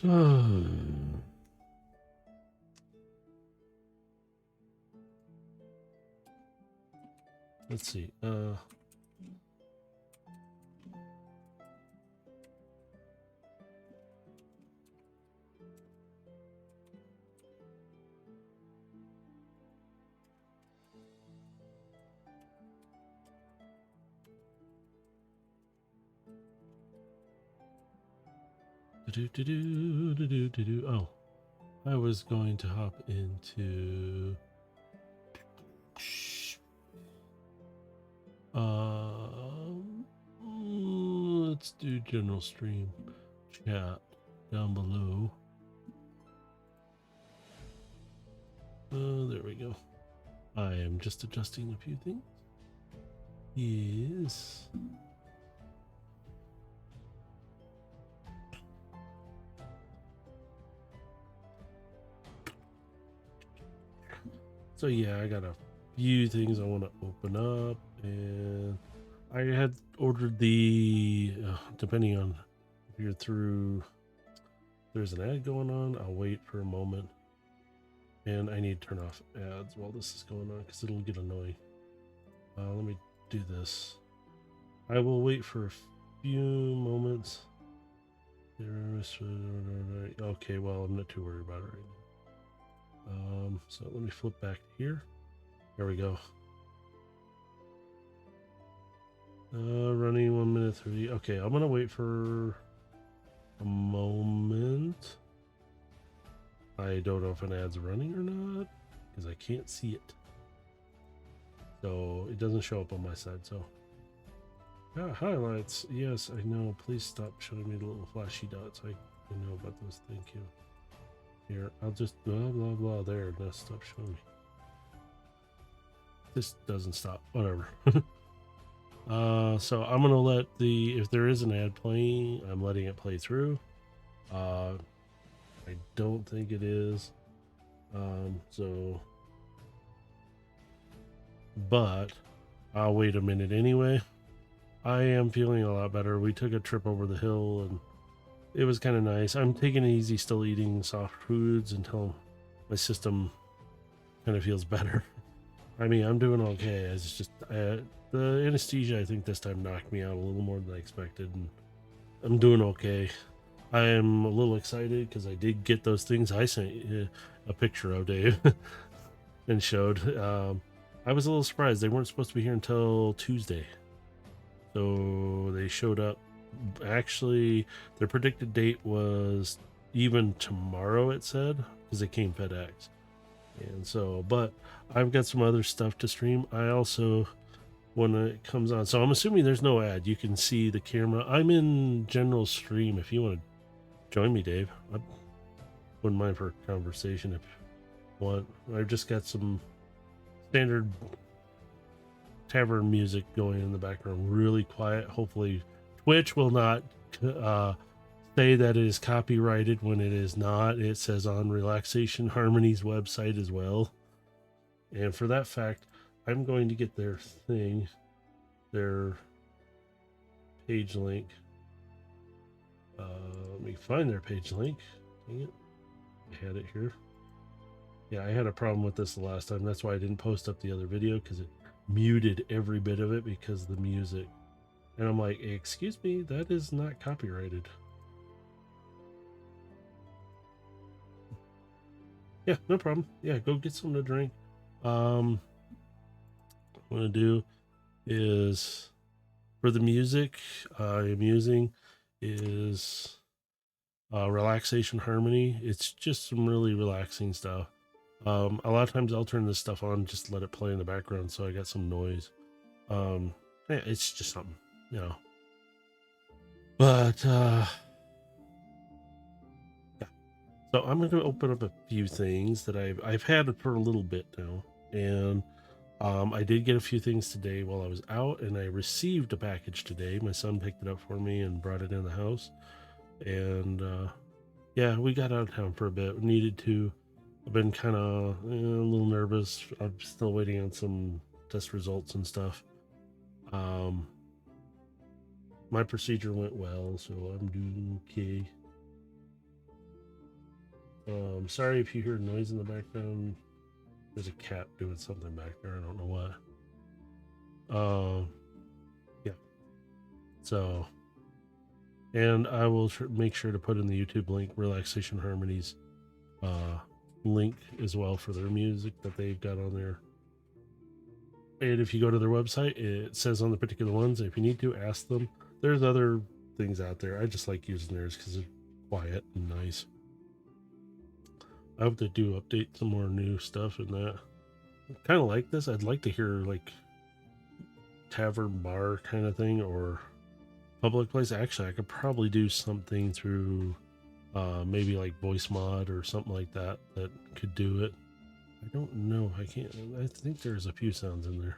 Let's see. Oh, I was going to hop into let's do general stream chat down below. There we go. I am just adjusting a few things. Yes. So yeah, I got a few things I want to open up, and I had ordered the depending on if you're through, there's an ad going on, I'll wait for a moment, and I need to turn off ads while this is going on because it'll get annoying. Let me do this. I will wait for a few moments. Okay, well, I'm not too worried about it right now. So let me flip back here. There we go. Running 1 minute 30. Okay, I'm gonna wait for a moment. I don't know if an ad's running or not because I can't see it. So it doesn't show up on my side. So highlights. Yes, I know. Please stop showing me the little flashy dots. I know about those. Thank you. Here, I'll just blah blah blah. There, now stop showing me. This doesn't stop. Whatever. So I'm gonna let if there is an ad playing, I'm letting it play through. I don't think it is. So, but I'll wait a minute anyway. I am feeling a lot better. We took a trip over the hill and it was kind of nice. I'm taking it easy, still eating soft foods until my system kind of feels better. I mean, I'm doing okay. It's just the anesthesia, I think this time knocked me out a little more than I expected, and I'm doing okay. I am a little excited because I did get those things I sent a picture of, Dave, and showed. I was a little surprised. They weren't supposed to be here until Tuesday. So they showed up. Actually, their predicted date was even tomorrow, it said, because they came FedEx. And so, but I've got some other stuff to stream. I also, when it comes on, so I'm assuming there's no ad. You can see the camera. I'm in general stream. If you want to join me, Dave, I wouldn't mind for a conversation if you want. I've just got some standard tavern music going in the background, really quiet. Hopefully, Twitch will not say that it is copyrighted when it is not. It says on Relaxation Harmony's website as well. And for that fact, I'm going to get their thing, their page link. Let me find their page link. Dang it. I had it here. Yeah, I had a problem with this the last time. That's why I didn't post up the other video, because it muted every bit of it because of the music. And I'm like, excuse me, that is not copyrighted. Yeah, no problem. Yeah, go get something to drink. What I'm gonna do is, for the music I am using is Relaxation Harmony. It's just some really relaxing stuff. A lot of times I'll turn this stuff on, just let it play in the background, so I got some noise. Yeah, it's just something, you know. But yeah. So I'm going to open up a few things that I've had for a little bit now, and I did get a few things today while I was out, and I received a package today. My son picked it up for me and brought it in the house, and yeah, we got out of town for a bit. We needed to. I've been kind of a little nervous. I'm still waiting on some test results and stuff. My procedure went well, so I'm doing okay. Sorry if you hear noise in the background. There's a cat doing something back there. I don't know what. Yeah. So, and I will make sure to put in the YouTube link, Relaxation Harmonies link as well for their music that they've got on there. And if you go to their website, it says on the particular ones, if you need to, ask them. There's other things out there. I just like using theirs because they're quiet and nice. I hope they do update some more new stuff in that. Kind of like this. I'd like to hear like tavern bar kind of thing or public place. Actually, I could probably do something through maybe like voice mod or something like that that could do it. I don't know. I can't. I think there's a few sounds in there.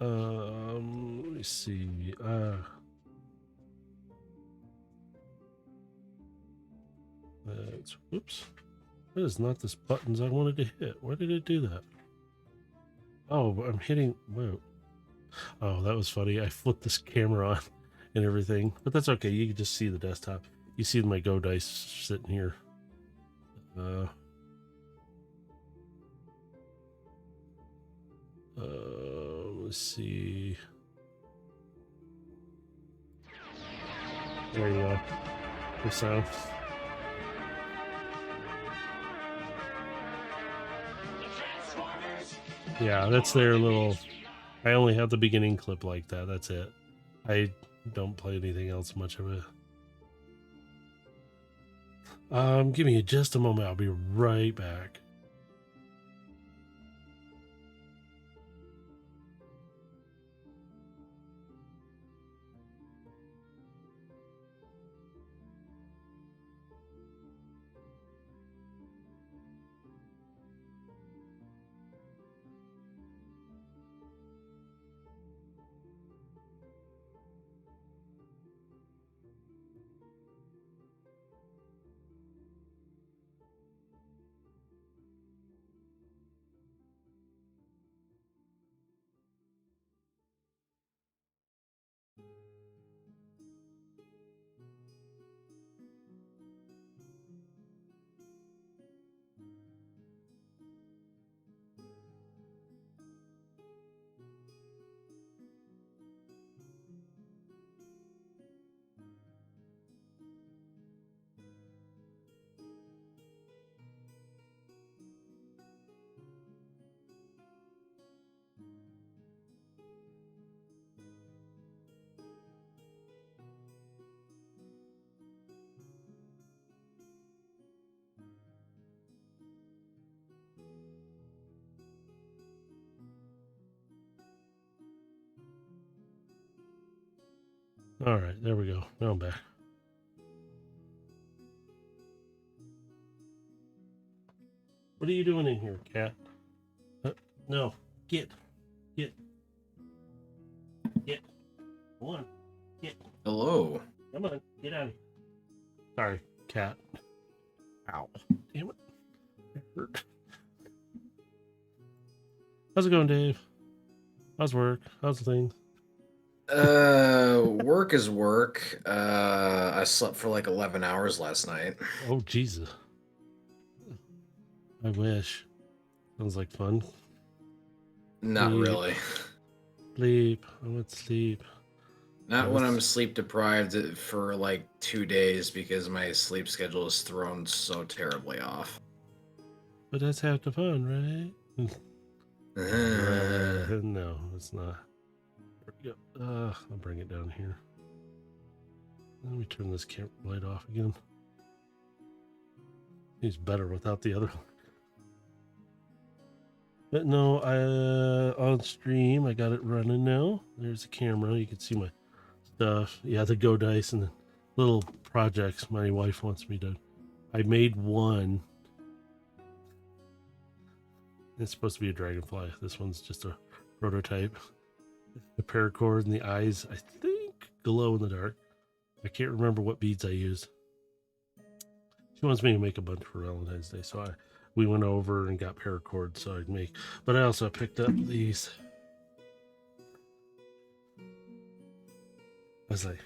Let me see. Oops. That is not the buttons I wanted to hit. Why did it do that? Oh, I'm hitting. Whoa. Oh, that was funny. I flipped this camera on and everything, but that's okay. You can just see the desktop. You see my Go Dice sitting here. Let's see. There you go. The sound. Yeah, that's their little. I only have the beginning clip like that. That's it. I don't play anything else much of it. Give me just a moment. I'll be right back. All right, there we go. Now I'm back. What are you doing in here, cat? No, get. Come on, get. Hello. Come on, get out of here. Sorry, cat. Ow. Damn it. It hurt. How's it going, Dave? How's work? How's things? Work is work. I slept for like 11 hours last night. Oh, Jesus. I wish. Sounds like fun. Not Sleep. really. Sleep. I want sleep. Not when I'm sleep deprived for like 2 days because my sleep schedule is thrown so terribly off. But that's half the fun, right? No, it's not. There we go. I'll bring it down here. Let me turn this camera light off again. He's better without the other one. But no, on stream, I got it running now. There's the camera. You can see my stuff. Yeah, the Go Dice and the little projects my wife wants me to. I made one. It's supposed to be a dragonfly. This one's just a prototype. The paracord and the eyes, I think, glow in the dark. I can't remember what beads I used. She wants me to make a bunch for Valentine's Day, so we went over and got paracord so I'd make. But I also picked up these. was like,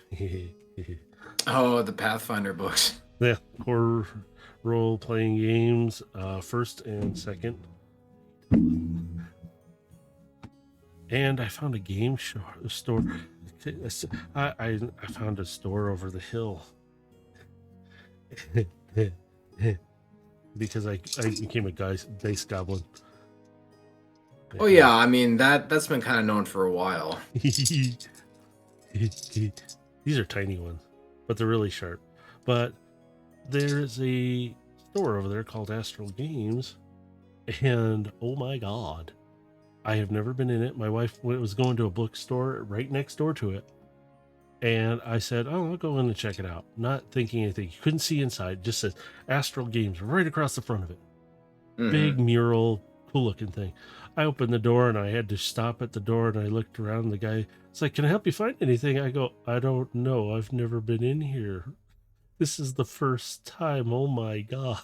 Oh, the Pathfinder books. yeah, horror role playing games, first and second. And I found a game store. I found a store over the hill because I became a dice goblin. Oh yeah, I mean that's been kind of known for a while. These are tiny ones, but they're really sharp. But there's a store over there called Astral Games, and oh my god, I have never been in it. My wife was going to a bookstore right next door to it, and I said, "Oh, I'll go in and check it out." Not thinking anything. You couldn't see inside. Just says Astral Games right across the front of it. Big mural, cool looking thing. I opened the door and I had to stop at the door and I looked around. The guy, it's like, "Can I help you find anything?" I go, "I don't know. I've never been in here. This is the first time. Oh my god.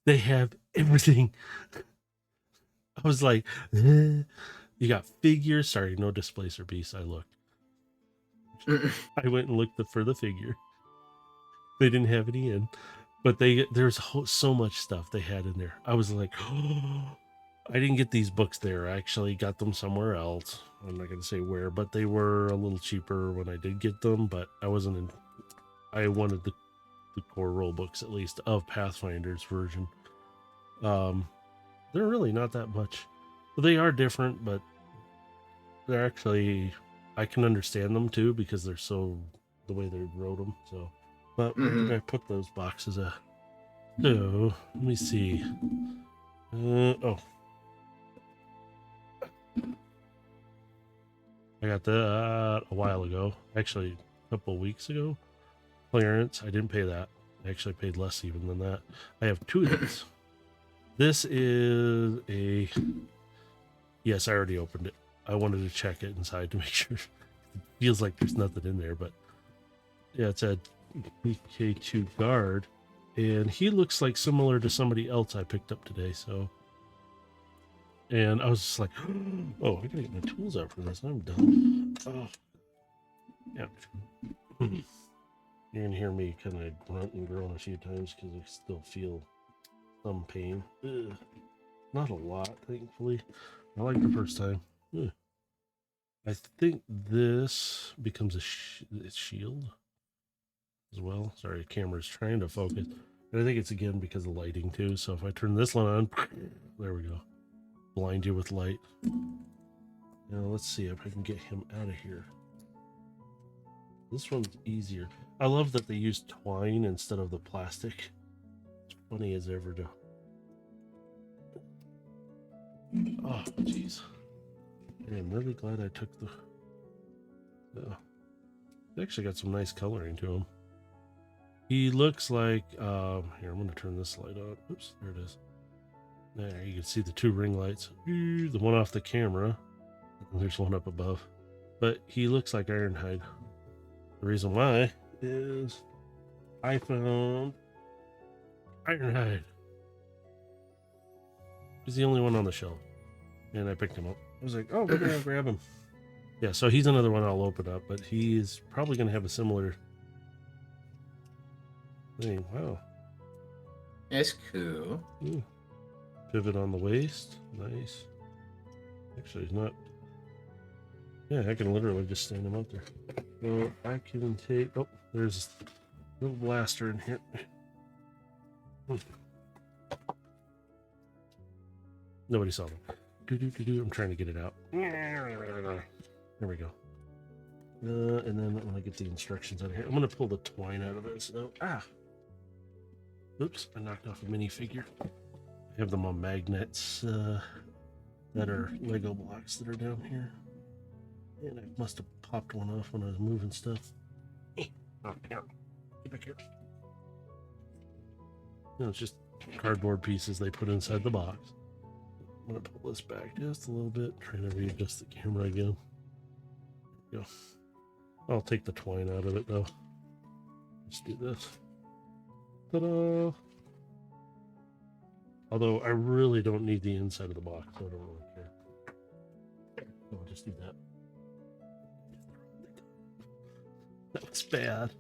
They have everything." I was like, "You got figures." Sorry, no Displacer Beast. I looked. I went and looked for the figure. They didn't have any in, but there's so much stuff they had in there. I was like, oh, I didn't get these books there. I actually got them somewhere else. I'm not going to say where, but they were a little cheaper when I did get them. But I wasn't in. I wanted the core rule books at least of Pathfinder's version. They're really not that much. They are different, but they're actually, I can understand them too because they're so the way they wrote them. So, but where did I put those boxes at? So let me see. Oh, I got that a while ago. Actually, a couple of weeks ago. Clearance. I didn't pay that. I actually paid less even than that. I have two of these. This is a. Yes, I already opened it. I wanted to check it inside to make sure. It feels like there's nothing in there, but yeah, it's a PK2 guard, and he looks like similar to somebody else I picked up today. So, and I was just like, oh, I gotta get my tools out for this. I'm done. Oh, yeah. You're gonna hear me kind of grunt and groan a few times because I still feel some pain. Ugh. Not a lot, thankfully. I like the first time. Ugh. I think this becomes a shield as well. Sorry, the camera's trying to focus. And I think it's again because of lighting too. So if I turn this one on, there we go. Blind you with light. Now let's see if I can get him out of here. This one's easier. I love that they use twine instead of the plastic. It's funny as ever to. Oh, jeez. I'm really glad I took the. They actually got some nice coloring to him. He looks like. Here, I'm going to turn this light on. Oops, there it is. There, you can see the two ring lights. The one off the camera. And there's one up above. But he looks like Ironhide. The reason why is I found Ironhide. He's the only one on the shelf. And I picked him up. I was like, oh, maybe I'll grab him. Yeah, so he's another one I'll open up, but he is probably going to have a similar thing. Wow. It's cool. Ooh. Pivot on the waist. Nice. Actually, he's not. Yeah, I can literally just stand him out there. So I can take. Oh, there's a little blaster in here. Nobody saw them. I'm trying to get it out. There we go. And then when I get the instructions out of here, I'm going to pull the twine out of it. So, oops, I knocked off a minifigure. I have them on magnets that are Lego blocks that are down here. And I must have popped one off when I was moving stuff. Oh, here. Get back here. No, it's just cardboard pieces they put inside the box. I'm going to pull this back just a little bit, trying to readjust the camera again. There we go. I'll take the twine out of it though. Let's do this. Ta-da! Although I really don't need the inside of the box, so I don't really care. So I'll just do that. That was bad.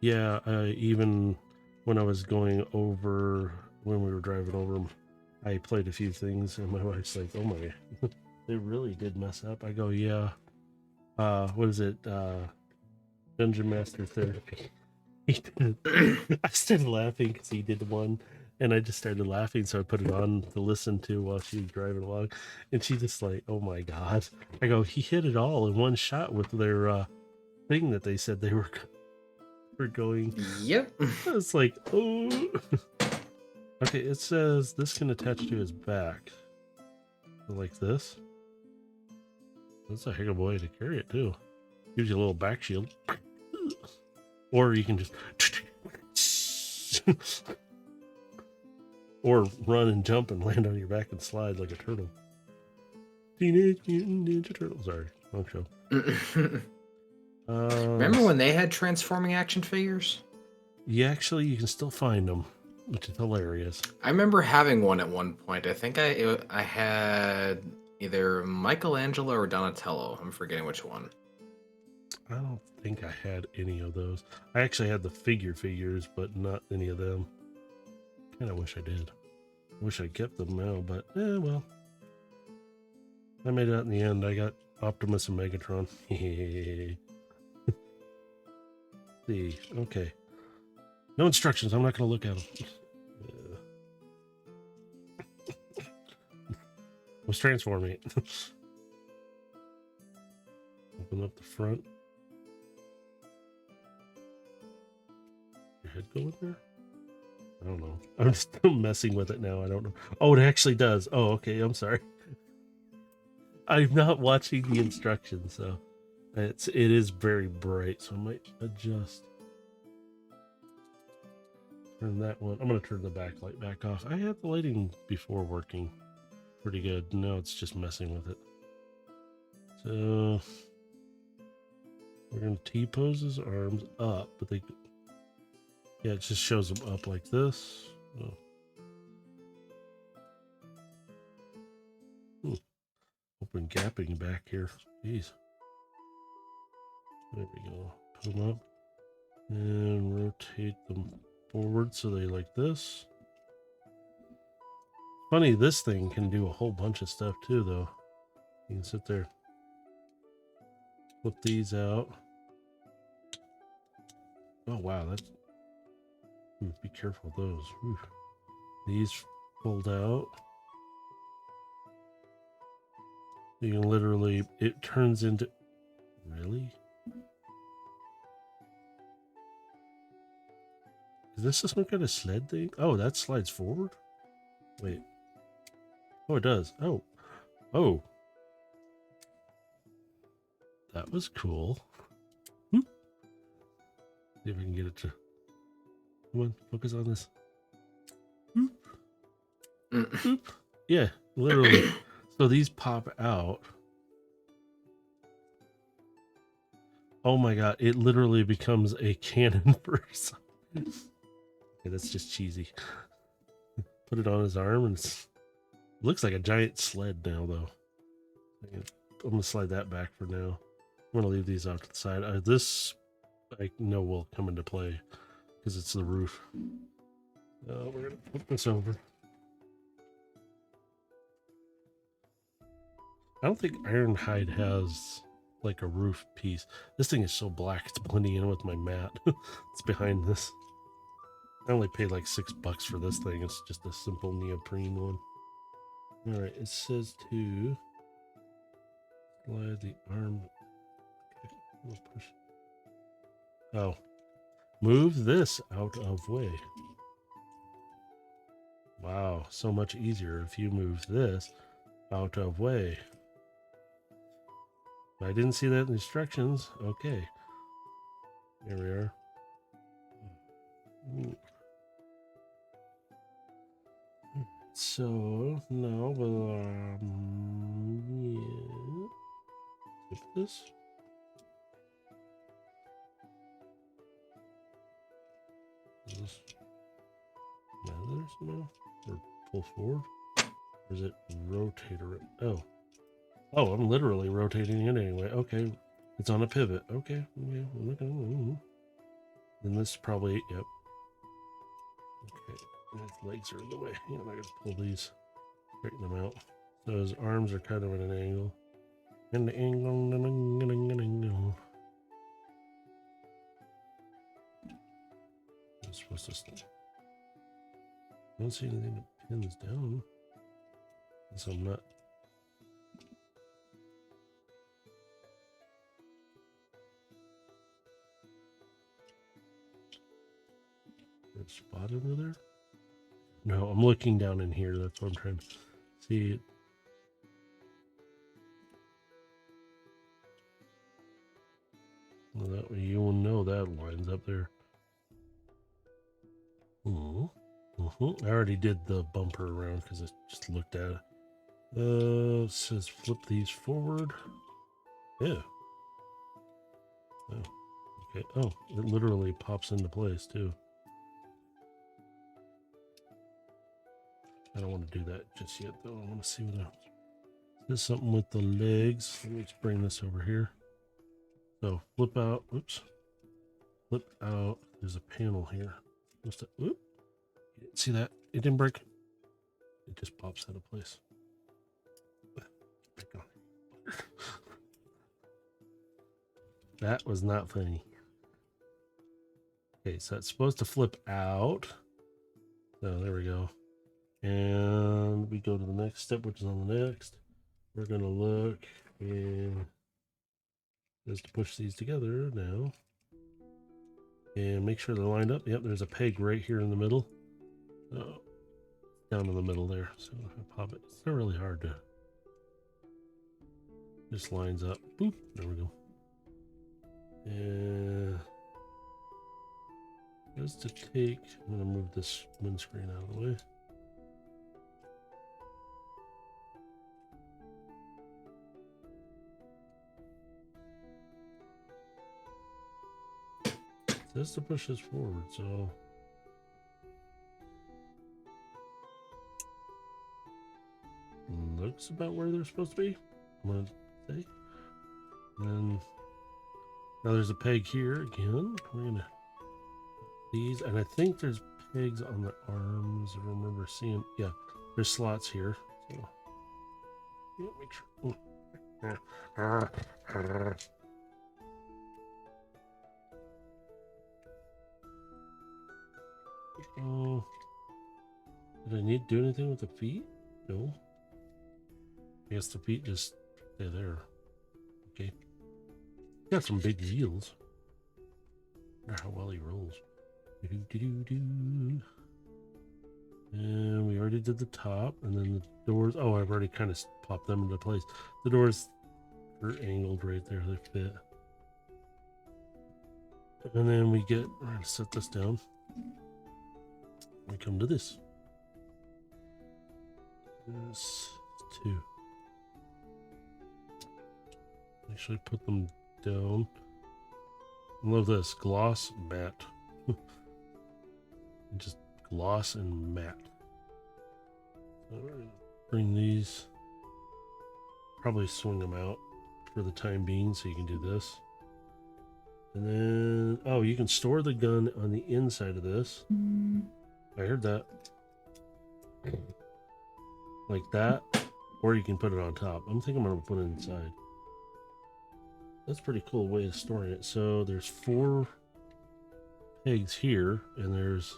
Yeah, even when I was going over, when we were driving over, I played a few things, and my wife's like, "Oh my, they really did mess up." I go, "Yeah." What is it? Dungeon Master Therapy. He did. I started laughing because he did one, and I just started laughing, so I put it on to listen to while she was driving along, and she just like, "Oh my god!" I go, "He hit it all in one shot with their thing that they said they were going." Yep. It's like, oh. Okay, it says this can attach to his back, like this. That's a heck of a way to carry it too. Gives you a little back shield, or you can just. Or run and jump and land on your back and slide like a turtle. Teenage Mutant Ninja Turtles. Sorry, wrong show. Remember when they had transforming action figures? Yeah, actually, you can still find them, which is hilarious. I remember having one at one point. I think I had either Michelangelo or Donatello. I'm forgetting which one. I don't think I had any of those. I actually had the figures, but not any of them. Kind of wish I did. Wish I kept them now, but well. I made it out in the end. I got Optimus and Megatron. See, okay. No instructions. I'm not going to look at them. Was transforming it. Open up the front. Your head go in there? I don't know. I'm just messing with it now. I don't know. Oh, it actually does. Oh, okay. I'm sorry. I'm not watching the instructions, so it is very bright, so I might adjust. Turn that one. I'm gonna turn the backlight back off. I had the lighting before working pretty good. Now it's just messing with it. So we're gonna T-pose his arms up, but they, yeah, it just shows them up like this. Oh. Open gapping back here. Jeez. There we go. Put them up and rotate them forward so they like this. Funny, this thing can do a whole bunch of stuff too, though. You can sit there, flip these out. Oh wow, that's, be careful of those. Whew. These fold out. You can literally, it turns into, really? Is this some kind of sled thing? Oh, that slides forward? Wait. Oh, it does. Oh. Oh. That was cool. Whoop. See if I can get it to, come on, focus on this. Whoop. Whoop. Yeah, literally. So these pop out. Oh my god, it literally becomes a cannon for something. Okay, that's just cheesy. Put it on his arm and it looks like a giant sled now, though. I'm gonna slide that back for now. I'm gonna leave these off to the side. This I know will come into play because it's the roof. We're gonna flip this over. I don't think Ironhide has like a roof piece. This thing is so black, it's blending in with my mat. It's behind this. I only paid like $6 for this thing. It's just a simple neoprene one. Alright, it says to slide the arm. Okay, we'll push. Oh. Move this out of way. Wow, so much easier if you move this out of way. I didn't see that in the instructions. Okay. Here we are. Ooh. So now we'll yeah. Flip this. Is this leather somehow? Or pull forward? Or is it rotate around? Oh. Oh, I'm literally rotating it anyway. Okay, it's on a pivot. Okay, okay. Then this probably, yep. Okay, and his legs are in the way. Yeah, I'm gonna pull these, straighten them out. So his arms are kind of at an angle. And the angle. I'm supposed to stay. I don't see anything that pins down. So I'm not. That spot over there? No, I'm looking down in here. That's what I'm trying to see. Well, that way you will know that line's up there. I already did the bumper around because I just looked at it. It says flip these forward. Yeah. Oh, okay. Oh, it literally pops into place too. I don't want to do that just yet though. I want to see what else. There's something with the legs. Let me just bring this over here. So flip out. Oops. Flip out. There's a panel here. Whoop. See that? It didn't break. It just pops out of place. Back on. That was not funny. Okay, so it's supposed to flip out. So there we go. And we go to the next step, which is on the next. We're going to look and just to push these together now. And make sure they're lined up. Yep, there's a peg right here in the middle. Oh, down in the middle there. So I pop it. It's not really hard to. Just lines up. Boop. There we go. And just to take, I'm going to move this windscreen out of the way. Just to push this forward, so looks about where they're supposed to be. I'm gonna say. And then now there's a peg here again. We're gonna these, and I think there's pegs on the arms. I remember seeing, yeah, there's slots here. So yeah, make sure. Oh, did I need to do anything with the feet? No. I guess the feet just stay there. Okay. Got some big heels. Wonder how well he rolls. And we already did the top, and then the doors. Oh, I've already kind of popped them into place. The doors are angled right there. They fit. And then we're going to set this down. We come to this. This two. Actually put them down. I love this gloss matte. Just gloss and matte. So bring these. Probably swing them out for the time being, so you can do this. And then, oh, you can store the gun on the inside of this. I heard that. Like that. Or you can put it on top. I'm thinking I'm going to put it inside. That's a pretty cool way of storing it. So there's 4 pegs here, and there's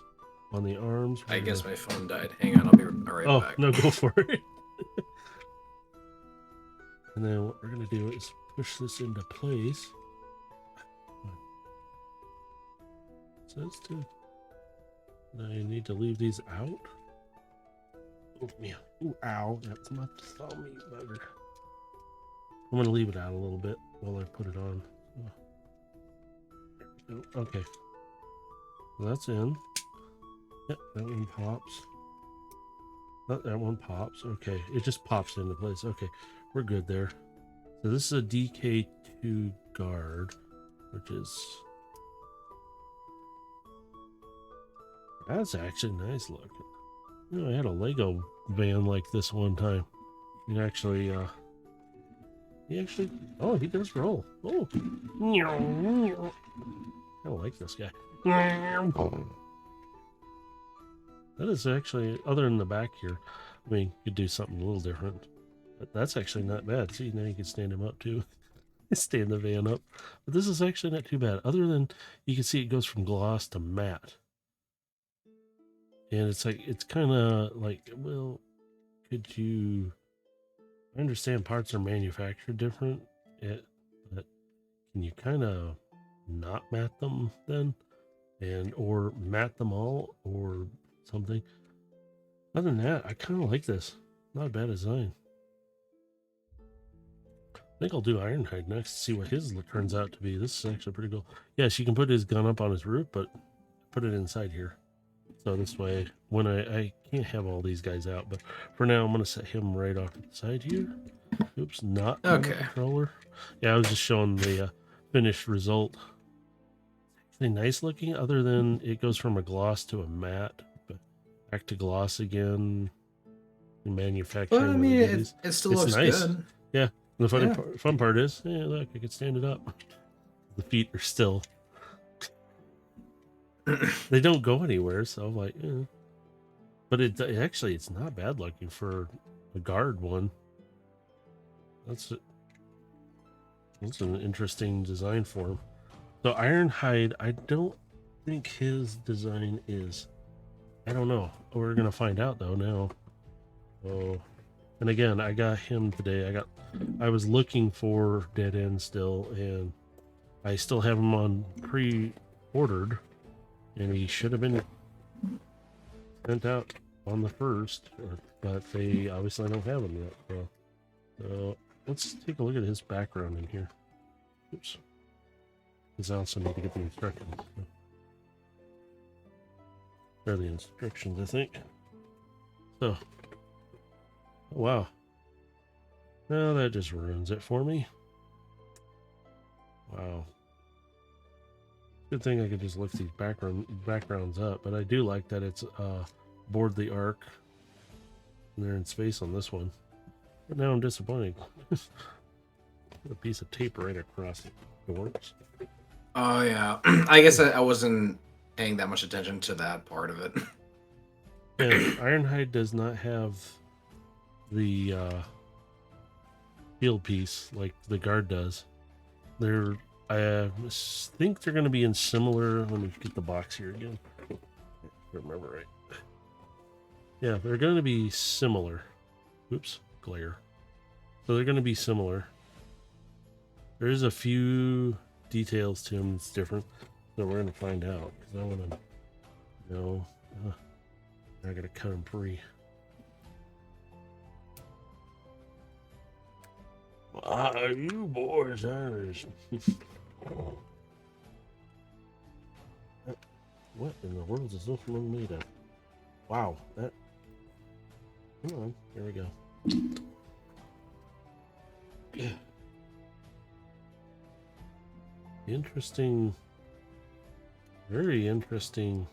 on the arms. I guess my phone died. Hang on, I'll be right back. No, go for it. And then what we're going to do is push this into place. Says to. Now you need to leave these out. Oh man! Ooh, ow! That's my thumb, you bugger. I'm gonna leave it out a little bit while I put it on. Okay, well, that's in. Yep, that one pops. That one pops. Okay, it just pops into place. Okay, we're good there. So this is a DK2 guard, which is. That's actually nice looking. You know, I had a Lego van like this one time. It actually He actually, oh, he does roll. Oh, I don't like this guy. That is actually, other than the back here, I mean, you could do something a little different. But that's actually not bad. See, now you can stand him up too. Stand the van up. But this is actually not too bad. Other than you can see it goes from gloss to matte. And it's like, it's kind of like, well, could you, I understand parts are manufactured different, but can you kind of not matte them then? And, or matte them all or something? Other than that, I kind of like this. Not a bad design. I think I'll do Ironhide next to see what his turns out to be. This is actually pretty cool. Yes, you can put his gun up on his roof, but put it inside here. So this way, when I can't have all these guys out, but for now, I'm going to set him right off to the side here. Oops, not on the Okay. controller. Yeah, I was just showing the finished result. Actually nice looking, other than it goes from a gloss to a matte, but back to gloss again. Manufacturing But I where mean, they do these. it still It's looks nice. good. Yeah. The Yeah. fun part is, yeah, look, I can stand it up. The feet are still, they don't go anywhere, so I'm like, eh. But actually, it's not bad looking for a guard one. That's an interesting design for him. So Ironhide, I don't think his design is. I don't know. We're gonna find out though now. Oh, and again, I got him today. I was looking for Dead End still, and I still have him on pre-ordered, and he should have been sent out on the 1st, but they obviously don't have him yet. So let's take a look at his background in here. Oops. Because I also need to get the instructions. Or the instructions, I think. So, oh, wow. No, that just ruins it for me. Wow. Good thing I could just lift these backgrounds up, but I do like that it's board the arc. And they're in space on this one. But now I'm disappointed. Put a piece of tape right across it. It works. Oh yeah. I guess I wasn't paying that much attention to that part of it. Yeah, Ironhide does not have the field piece like the guard does. I think they're going to be in similar. Let me get the box here again. If I remember right. Yeah, they're going to be similar. Oops, glare. So they're going to be similar. There is a few details to them that's different, so we're going to find out. Because I want to know. I got to cut them free. You boys, what in the world is this one made of? Wow, that. Come on, here we go. Interesting. Very interesting.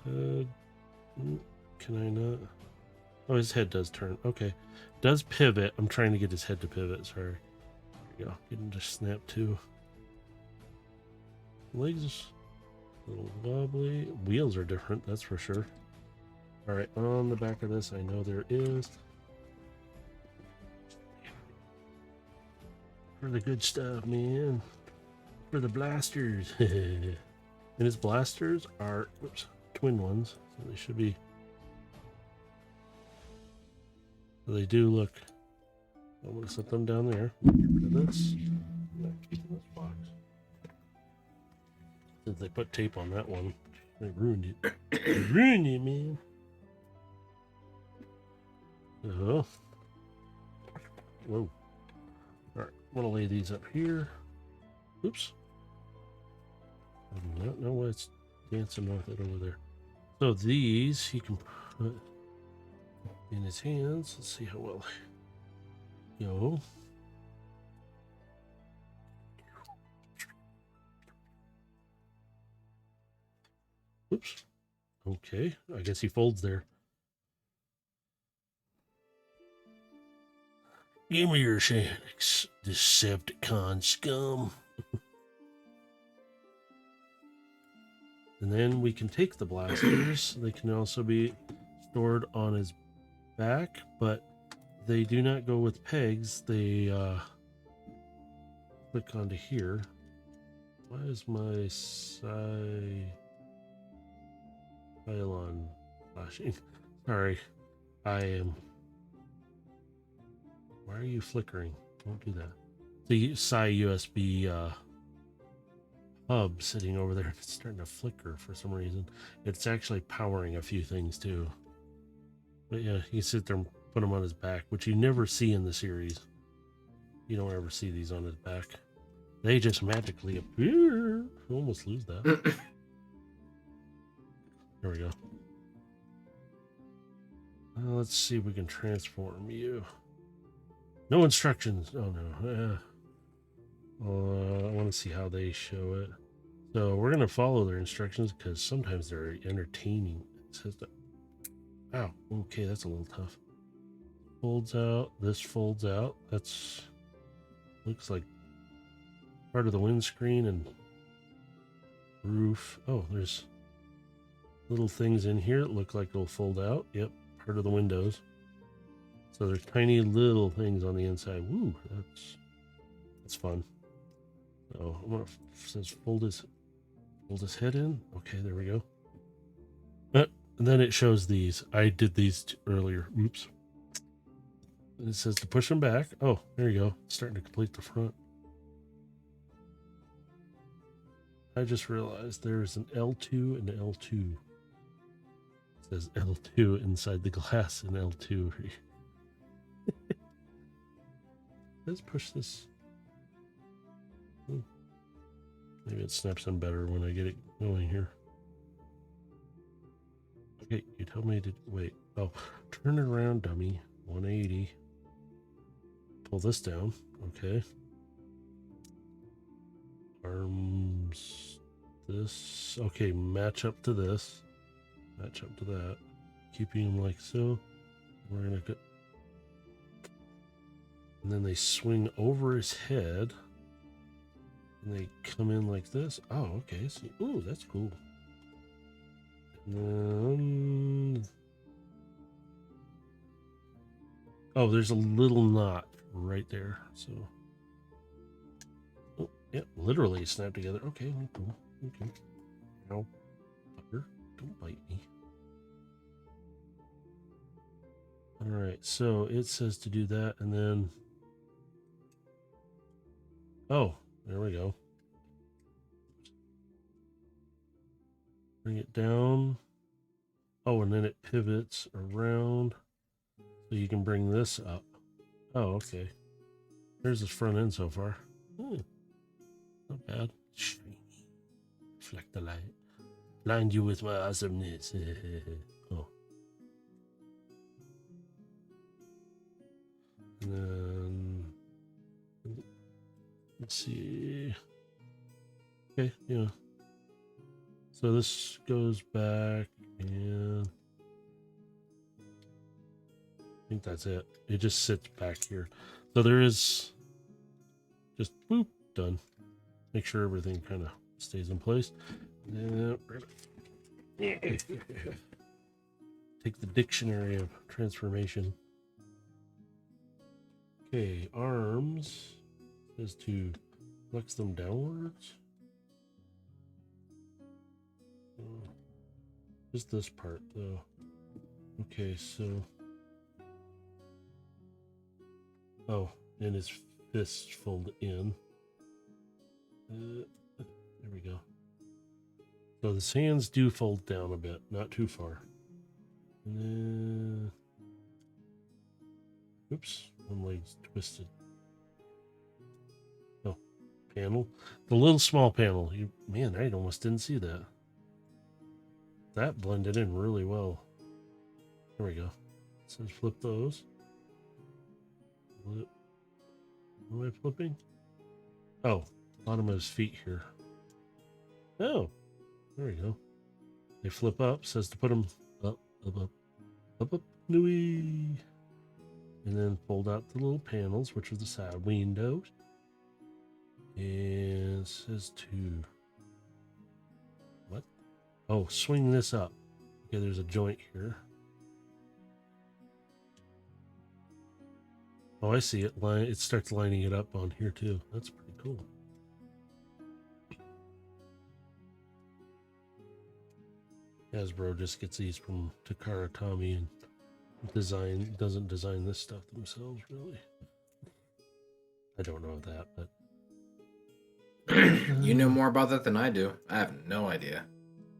Can I not? Oh, his head does turn. Okay. Does pivot. I'm trying to get his head to pivot. Sorry. There you go. Get him to snap too. Legs a little wobbly. Wheels are different, that's for sure. Alright, on the back of this, I know there is. For the good stuff, man. For the blasters. And his blasters are twin ones, so they should be. So they do look. I'm going to set them down there. Get rid of this. Keep in this box. Since they put tape on that one, they ruined it. They ruined it, man. Oh. Whoa. Alright, I'm going to lay these up here. Oops. I don't know what's dancing with it over there. So these he can put in his hands. Let's see how well they go. Oops. Okay. I guess he folds there. Give me your shanks, Decepticon scum. And then we can take the blasters. They can also be stored on his back, but they do not go with pegs. They click onto here. Why is my pylon flashing? Sorry, I am. Why are you flickering? Don't do that. The USB hub sitting over there. It's starting to flicker for some reason. It's actually powering a few things too. But yeah, you sit there and put him on his back, which you never see in the series. You don't ever see these on his back. They just magically appear. I almost lose that. There we go. Let's see if we can transform you. No instructions. Oh no. I want to see how they show it. So we're gonna follow their instructions because sometimes they're entertaining. It says that. Ow. Okay, that's a little tough. Folds out. This folds out. That's looks like part of the windscreen and roof. Oh, there's little things in here that look like they'll fold out. Yep, part of the windows. So there's tiny little things on the inside. Woo, that's fun. So I'm gonna says fold his head in. Okay, there we go. And then it shows these. I did these earlier. Oops. And it says to push them back. Oh, there you go. It's starting to complete the front. I just realized there's an L2 and an L2. It says L2 inside the glass and L2. Let's push this. Maybe it snaps in better when I get it going here. Okay, you told me to wait. Oh, turn it around, dummy. 180. Pull this down. Okay. Arms. This. Okay, match up to this. Match up to that. Keeping them like so. We're gonna go. And then they swing over his head. And they come in like this. Oh, okay. So, ooh, that's cool. And then, oh, there's a little knot right there. So, oh, yeah, literally snap together. Okay, cool. Okay. Now, fucker, don't bite me. All right, so it says to do that, and then, oh, there we go. Bring it down. Oh, and then it pivots around, so you can bring this up. Oh, okay. There's his front end so far. Not bad. Shiny. Reflect the light. Blind you with my awesomeness. Oh. And then let's see. Okay, yeah. So this goes back and I think that's it. It just sits back here. So there is just boop, done. Make sure everything kind of stays in place. And then take the dictionary of transformation. Okay, arms is to flex them downwards. Just this part though. Okay, so oh, and his fists fold in. There we go. So the hands do fold down a bit, not too far. And then, oops, one leg's twisted. Oh, panel. The little small panel. Man, I almost didn't see that. That blended in really well. There we go. It says flip those. What am I flipping? Oh, bottom of his feet here. Oh, there we go. They flip up. Says to put them up, up, up, up, up, nooey. and then fold out the little panels, which are the side windows. And it says to what? Oh, swing this up. Okay, there's a joint here. Oh, I see it. It starts lining it up on here too. That's pretty cool. Hasbro just gets these from Takara Tommy and doesn't design this stuff themselves, really. I don't know that, but You know more about that than I do. I have no idea.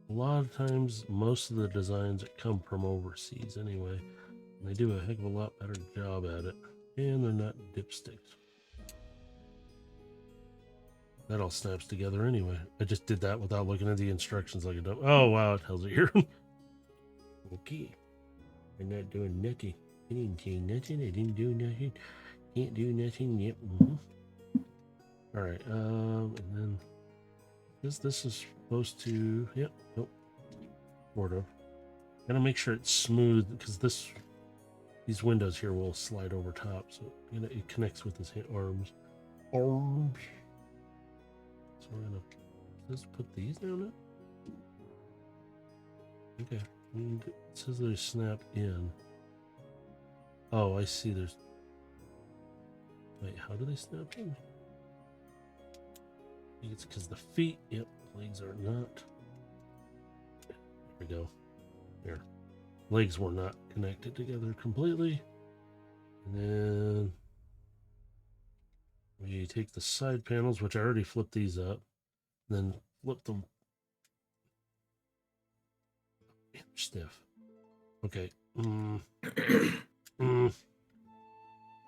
a lot of times, most of the designs that come from overseas anyway, and they do a heck of a lot better job at it, and they're not dipsticks. That all snaps together anyway. I just did that without looking at the instructions like a dumb. Oh wow, it tells it here. Okay, I'm not doing nothing. I didn't say nothing. I didn't do nothing. Can't do nothing. Yep. All right. And then this is supposed to. Yep. Nope. Sort of. Gotta make sure it's smooth because these windows here will slide over top, so it connects with his arms. Arms. So we're gonna just put these down now. Okay. And it says they snap in. Oh, I see. There's. Wait, how do they snap in? I think it's because the feet. Yep, legs are not. There we go. There. Legs were not connected together completely. And then we take the side panels, which I already flipped these up, then flip them. Man, stiff. Okay.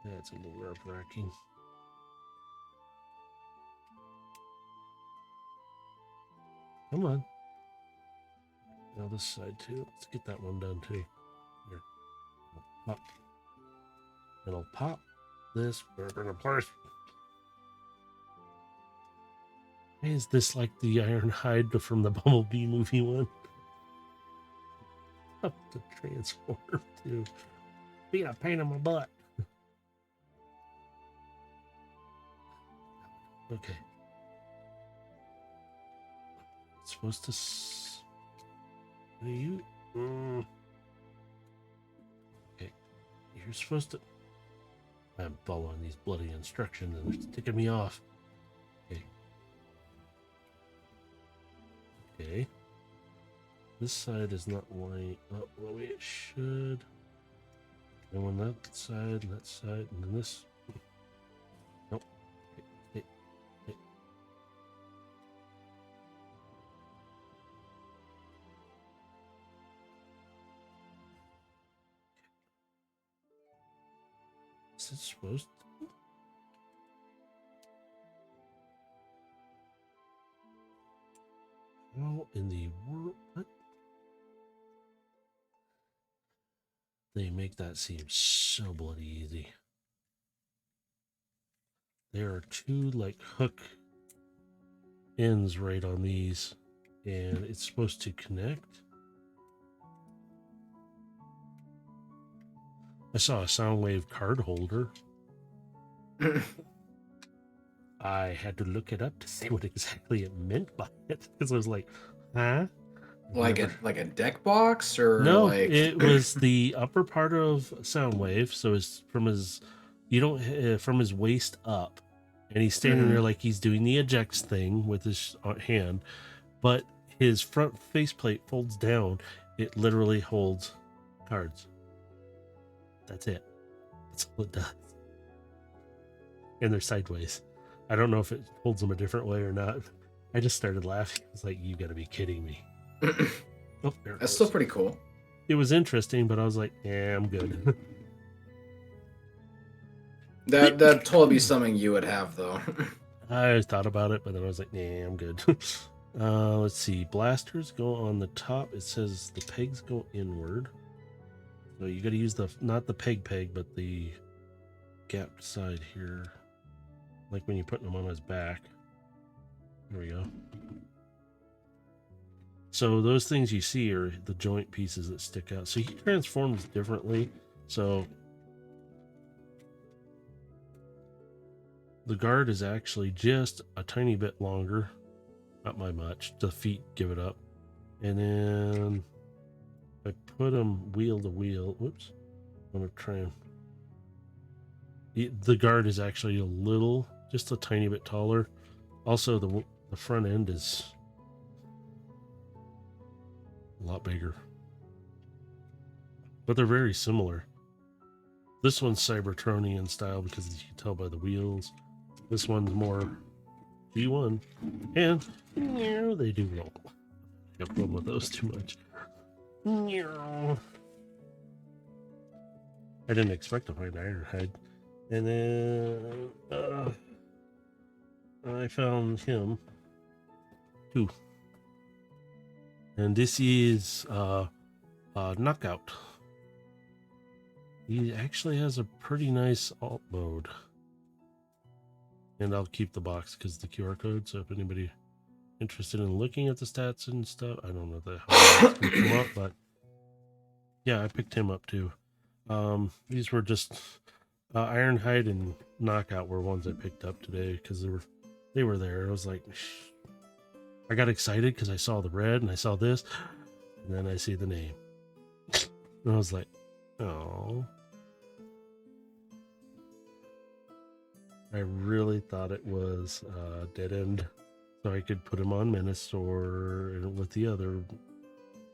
That's a little nerve-wracking. Come on. Now this side too. Let's get that one done too. Here. Pop. And I'll pop this burger in place. Is this like the Ironhide from the Bumblebee movie one? Up to transform too. Being a pain in my butt. Okay. It's supposed to. Are you? Okay. You're supposed to. I'm following these bloody instructions and it's ticking me off. Okay. Okay. This side is not lining up the way it should. And when that side, and then this. Nope. Okay. Okay. Is it supposed to? How in the world? What? They make that seem so bloody easy. There are two like hook ends right on these, and it's supposed to connect. I saw a Soundwave card holder. I had to look it up to see what exactly it meant by it because I was like, huh? Like a deck box or no, like it was the upper part of Soundwave. So it's from his, from his waist up, and he's standing there like he's doing the ejects thing with his hand, but his front faceplate folds down. It literally holds cards. That's it. That's all it does. And they're sideways. I don't know if it holds them a different way or not. I just started laughing. I was like, you gotta be kidding me. Oh, there it That's goes. still pretty cool. It was interesting, but I was like, yeah, I'm good. That'd totally be something you would have though. I thought about it, but then I was like, nah, I'm good. Let's see. Blasters go on the top. It says the pegs go inward. So you got to use not the peg, but the gapped side here. Like when you're putting them on his back. There we go. So those things you see are the joint pieces that stick out. So he transforms differently. So the guard is actually just a tiny bit longer, not by much. The feet give it up, and then I put them wheel to wheel. Whoops, I'm gonna try and. The guard is actually just a tiny bit taller. Also, the front end is a lot bigger, but they're very similar. This one's Cybertronian style because you can tell by the wheels. This one's more G1, and they do roll. I have fun with those too much. I didn't expect to find Ironhide. And then I found him too. And this is Knockout. He actually has a pretty nice alt mode. And I'll keep the box because the QR code. So if anybody interested in looking at the stats and stuff, I don't know how to pick him up, but yeah, I picked him up too. These were just Ironhide and Knockout were ones I picked up today because they were there. I was like, I got excited because I saw the red and I saw this, and then I see the name, and I was like, oh. I really thought it was Dead End, so I could put him on Menace or with the other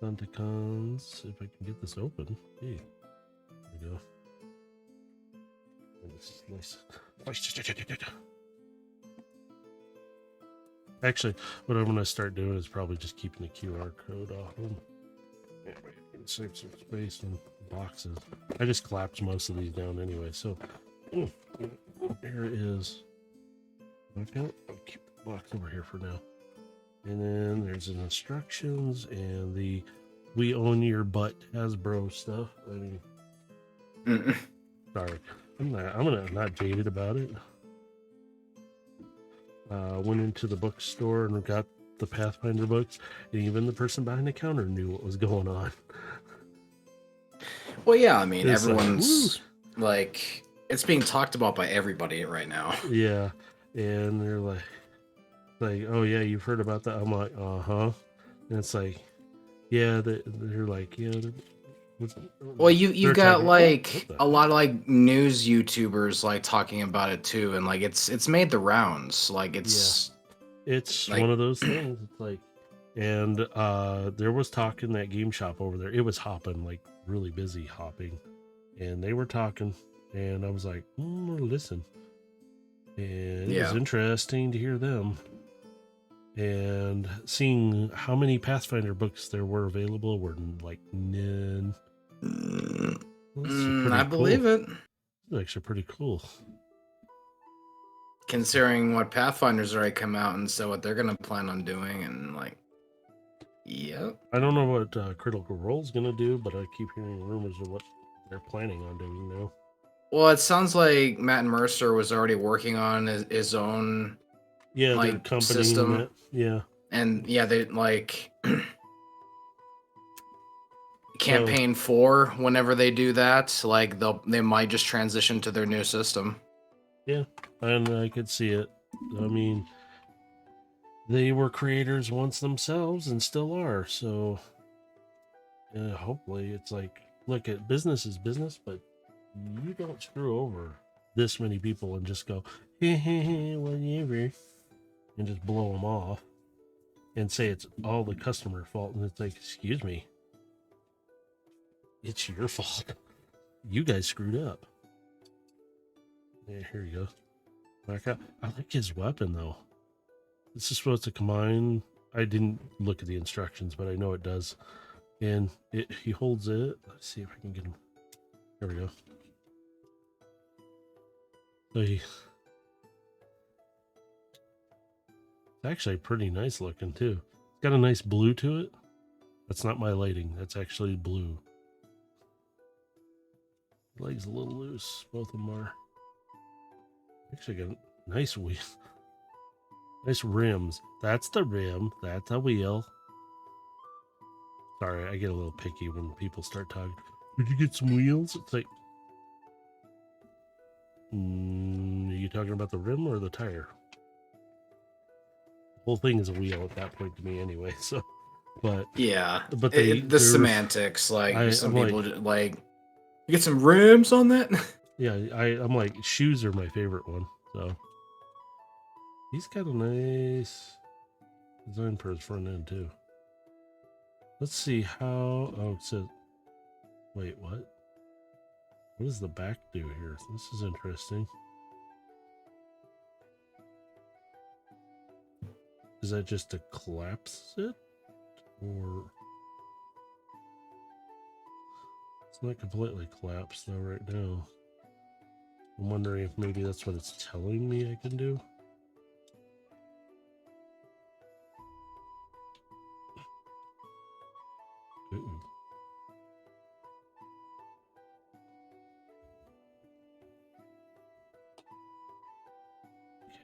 Thunticons. If I can get this open. Hey, there we go. And this is nice. Actually, what I'm going to start doing is probably just keeping the QR code off them. Anyway, save some space in boxes. I just collapsed most of these down anyway, so... Here it is. Okay, I'll keep the box over here for now. And then there's the instructions and the "We own your butt" Hasbro stuff. I mean, sorry, I'm not jaded about it. Went into the bookstore and got the Pathfinder books, and even the person behind the counter knew what was going on. Well, yeah, I mean, It's everyone's like it's being talked about by everybody right now. Yeah, and they're like, oh yeah, you've heard about that? I'm like, uh-huh. And it's like, yeah, they're like, yeah. Well, you got like a lot of like news YouTubers like talking about it too, and like it's made the rounds. Like it's like, one of those things. It's like, and there was talk in that game shop over there. It was hopping, like really busy hopping, and they were talking. And I was like, listen. And it was interesting to hear them. And seeing how many Pathfinder books there were available were like none. I believe it. It's actually pretty cool. Considering what Pathfinder's already come out and so what they're going to plan on doing. And like, yep. I don't know what Critical Role's going to do, but I keep hearing rumors of what they're planning on doing now. Well, it sounds like Matt Mercer was already working on his own like system. It. Yeah. And yeah, they like campaign 4 whenever they do that, like they might just transition to their new system. Yeah, and I could see it. I mean, they were creators once themselves and still are, so hopefully it's like, look, at business is business, but you don't screw over this many people and just go, hey, whatever, and just blow them off and say it's all the customer fault. And it's like, excuse me, it's your fault. You guys screwed up. Yeah, here you go. I like his weapon though. This is supposed to combine. I didn't look at the instructions, but I know it does. And he holds it. Let's see if I can get him. There we go. So it's actually pretty nice looking too. It's got a nice blue to it. That's not my lighting. That's actually blue. The leg's a little loose. Both of them are. Actually got nice wheel. Nice rims. That's the rim. That's a wheel. Sorry, I get a little picky when people start talking. Did you get some wheels? It's like, Are you talking about the rim or the tire? The whole thing is a wheel at that point to me anyway, so but Yeah, they the they're semantics, like some I'm people like, like, you get some rims on that. yeah, I'm like, shoes are my favorite one. So he's got a nice design for his front end too. Let's see how. Oh, it says. Wait, what? What does the back do here? This is interesting. Is that just to collapse it, or it's not completely collapsed though right now? I'm wondering if maybe that's what it's telling me I can do. Ooh.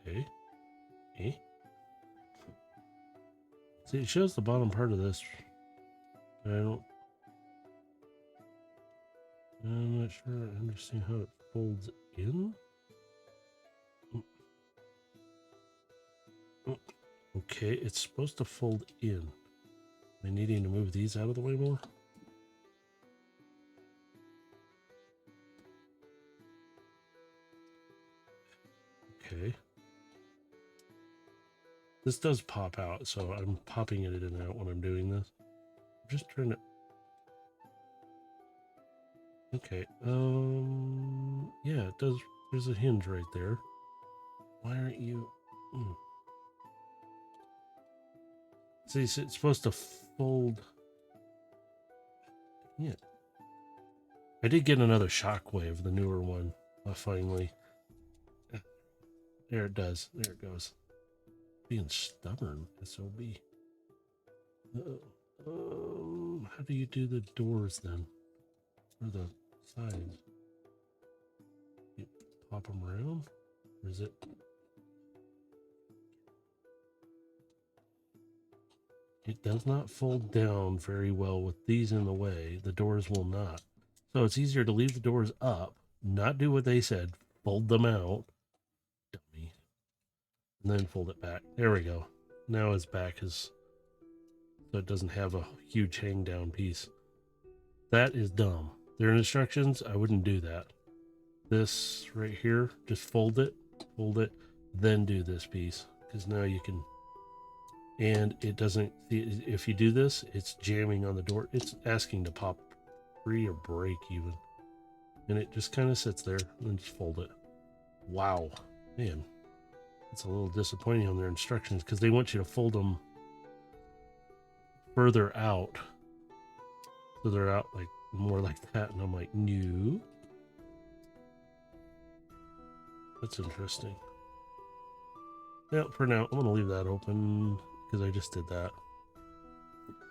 Okay. Eh? See, it shows the bottom part of this. I'm not sure I understand how it folds in. Okay, it's supposed to fold in. Am I needing to move these out of the way more? Okay. This does pop out, so I'm popping it in and out when I'm doing this. I'm just trying to... Okay, yeah, it does. There's a hinge right there. Why aren't you... See, it's supposed to fold... Yeah. I did get another shockwave, the newer one, finally. There it does. There it goes. Being stubborn, SOB. How do you do the doors then? Or the sides? You pop them around? Or is it? It does not fold down very well with these in the way. The doors will not. So it's easier to leave the doors up, not do what they said, fold them out, dummy, and then fold it back. There we go. Now his back is, so it doesn't have a huge hang down piece. That is dumb. Their instructions, I wouldn't do that. This right here, just fold it, then do this piece. Because now you can, and it doesn't, if you do this, it's jamming on the door. It's asking to pop free or break even. And it just kind of sits there and then just fold it. Wow. Man, it's a little disappointing on their instructions because they want you to fold them further out. So they're out like more like that. And I'm like, no. That's interesting. Yeah, for now, I'm going to leave that open because I just did that.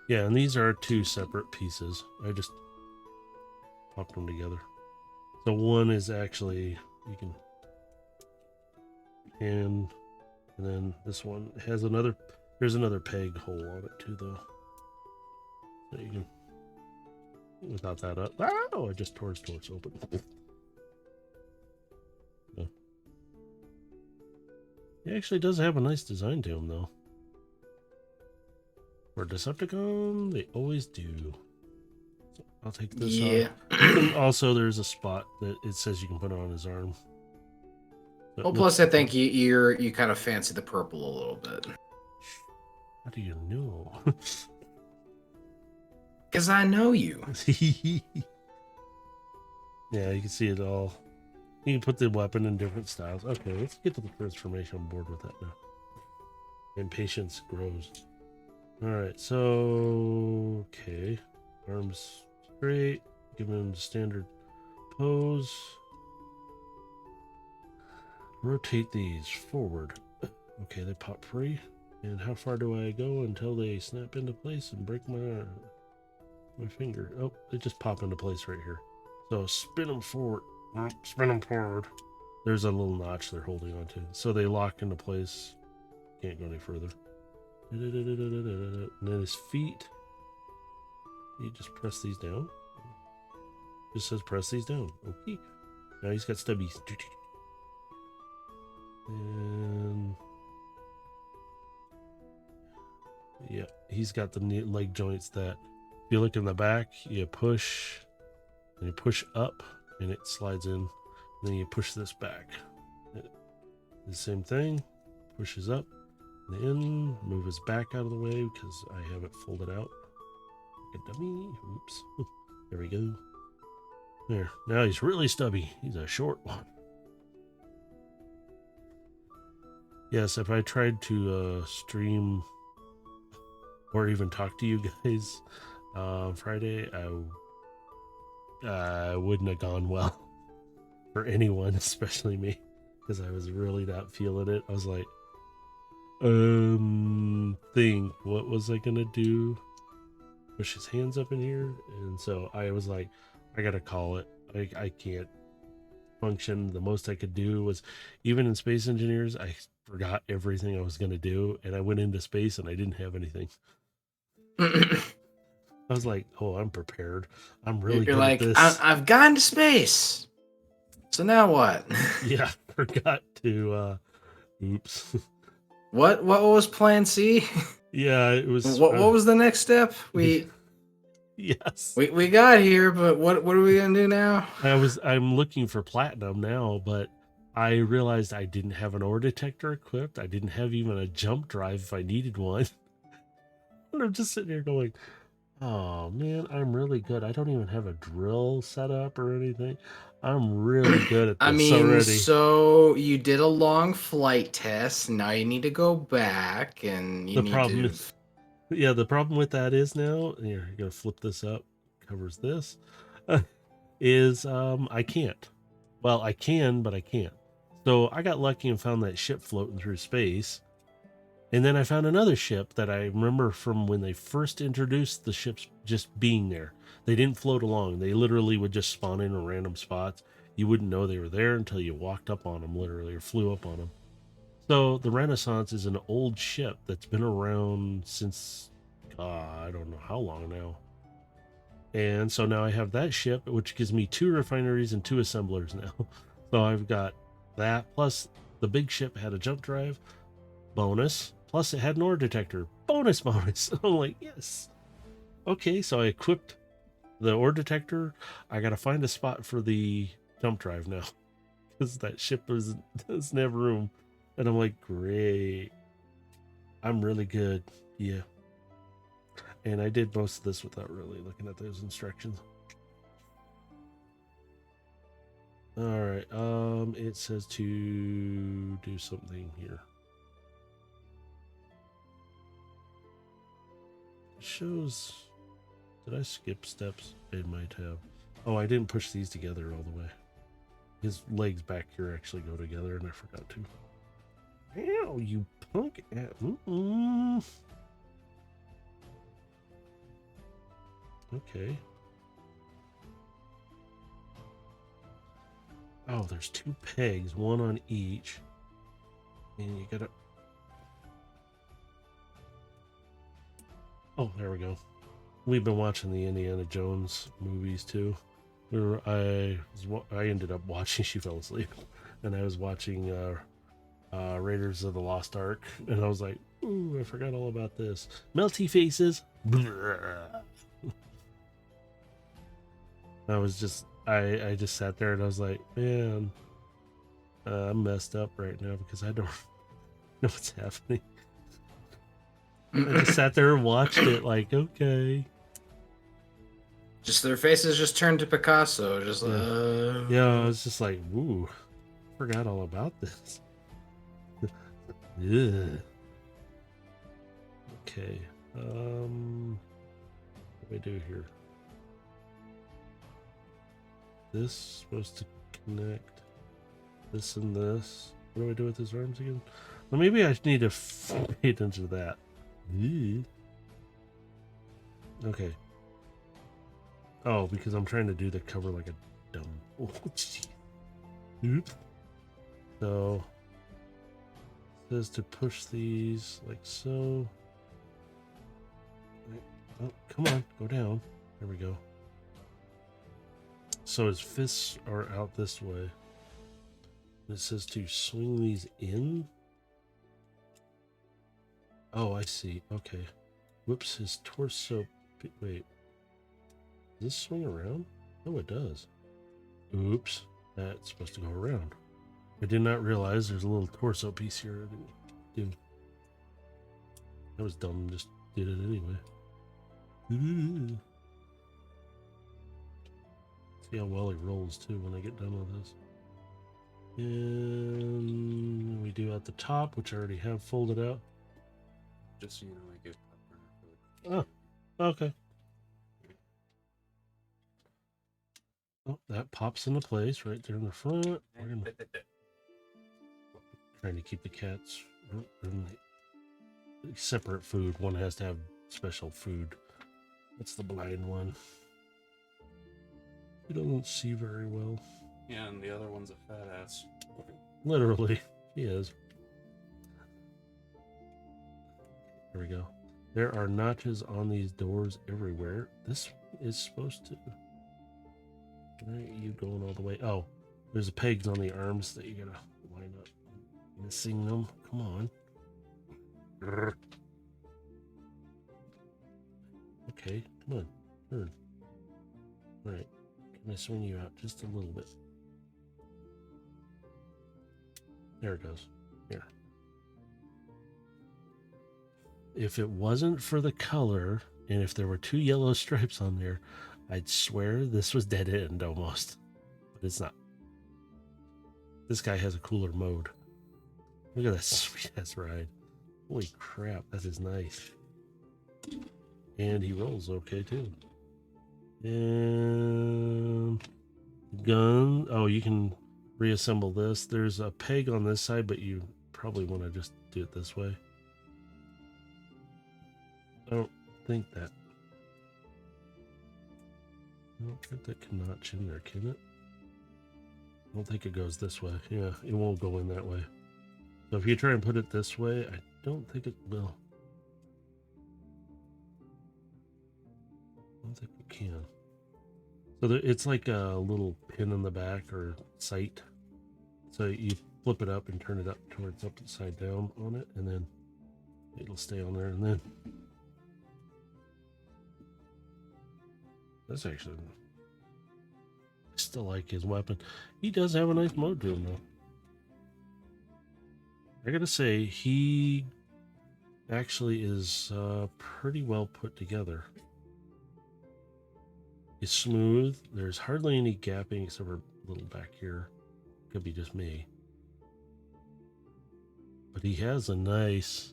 Yeah, and these are two separate pieces. I just popped them together. So one is actually, you can hand, and then this one has another, there's another peg hole on it too though. So you can, without that up, oh, I just tore his torch open. Yeah. He actually does have a nice design to him though. For Decepticon, they always do. So I'll take this off. You can also, there's a spot that it says you can put it on his arm. So Well, plus I think you kind of fancy the purple a little bit. How do you know? Because I know you. Yeah, you can see it all. You can put the weapon in different styles. Okay, let's get to the transformation. I'm bored with that now. Impatience grows. Alright, so... Okay. Arms straight. Give him the standard pose. Rotate these forward. Okay, they pop free. And how far do I go until they snap into place and break my finger? Oh, they just pop into place right here. So spin them forward. Spin them forward. There's a little notch they're holding on to. So they lock into place. Can't go any further. And then his feet. You just press these down. Just says press these down. Okay. Now he's got stubbies. And yeah, he's got the leg joints that if you look in the back, you push and you push up and it slides in. And then you push this back. The same thing, pushes up and in, move his back out of the way because I have it folded out. Like a dummy. Oops. There we go. There. Now he's really stubby. He's a short one. Yes, if I tried to stream or even talk to you guys Friday, I wouldn't have gone well for anyone, especially me, because I was really not feeling it. I was like, what was I gonna do? Push his hands up in here, and so I was like, I gotta call it. I can't function. The most I could do was, even in Space Engineers, I forgot everything I was gonna do, and I went into space and I didn't have anything. I was like, oh, I'm prepared. I'm really You're good like, at this. I've gone to space. So now what? Yeah, forgot to oops. What was plan C? Yeah, it was What was the next step? Yes. We got here, but what are we gonna do now? I'm looking for platinum now, but I realized I didn't have an ore detector equipped. I didn't have even a jump drive if I needed one. And I'm just sitting here going, oh man, I'm really good. I don't even have a drill set up or anything. I'm really good at this I mean, already. so you did a long flight test. Now you need to go back and you The need problem to. is, yeah, the problem with that is now, here, you're gonna flip this up, covers this, is I can't. Well, I can, but I can't. So I got lucky and found that ship floating through space. And then I found another ship that I remember from when they first introduced the ships just being there. They didn't float along. They literally would just spawn in random spots. You wouldn't know they were there until you walked up on them, literally, or flew up on them. So the Renaissance is an old ship that's been around since, I don't know how long now. And so now I have that ship, which gives me 2 refineries and 2 assemblers now. So I've got that, plus the big ship had a jump drive, bonus, plus it had an ore detector, bonus. I'm like, yes. Okay, so I equipped the ore detector. I got to find a spot for the jump drive now because that ship doesn't have room. And I'm like, great. I'm really good. Yeah. And I did most of this without really looking at those instructions. All right. It says to do something here. It shows. Did I skip steps? It might have. Oh, I didn't push these together all the way. His legs back here actually go together, and I forgot to. Ow, you punk! Okay. Oh, there's 2 pegs, one on each. And you gotta... Oh, there we go. We've been watching the Indiana Jones movies too. I ended up watching, she fell asleep. And I was watching Raiders of the Lost Ark. And I was like, ooh, I forgot all about this. Melty faces. I just sat there and I was like, man, I'm messed up right now because I don't know what's happening. I just sat there and watched it like, okay. Just their faces just turned to Picasso. Just yeah, I was just like, ooh, forgot all about this. Yeah. Okay. What do we do here? This supposed to connect this and this. What do I do with his arms again? Well, maybe I need to pay attention to that. Okay. Oh, because I'm trying to do the cover like a dumb. Oh, oops. So it says to push these like so. Oh, come on, go down. There we go. So his fists are out this way. It says to swing these in. Oh, I see. Okay. Whoops, his torso. Wait. Does this swing around? Oh, it does. Oops. That's supposed to go around. I did not realize there's a little torso piece here. I didn't do. That was dumb. Just did it anyway. See how well he rolls too when I get done with this. And we do at the top, which I already have folded out. Just so you know, I give popcorn. Oh, okay. Oh, that pops into place right there in the front. We're gonna trying to keep the cats in separate food. One has to have special food. That's the blind one. He doesn't see very well. Yeah, and the other one's a fat ass. Literally, he is. There we go. There are notches on these doors everywhere. This is supposed to... Why are you going all the way? Oh, there's a pegs on the arms that you gotta line up. Missing them. Come on. Okay, come on. Turn. Alright. Can I swing you out just a little bit? There it goes. Here. If it wasn't for the color, and if there were 2 yellow stripes on there, I'd swear this was dead end almost. But it's not. This guy has a cooler mode. Look at that sweet ass ride. Holy crap, that is nice. And he rolls okay too. And gun. Oh, you can reassemble this. There's a peg on this side, but you probably want to just do it this way. I don't think that. I don't think that can notch in there, can it? I don't think it goes this way. Yeah, it won't go in that way. So if you try and put it this way, I don't think it will. I don't think it can. So it's like a little pin in the back or sight. So you flip it up and turn it up towards upside down on it, and then it'll stay on there. And then that's actually, I still like his weapon. He does have a nice mode to him though. I gotta say, he actually is pretty well put together. It's smooth. There's hardly any gapping except for a little back here. Could be just me. But he has a nice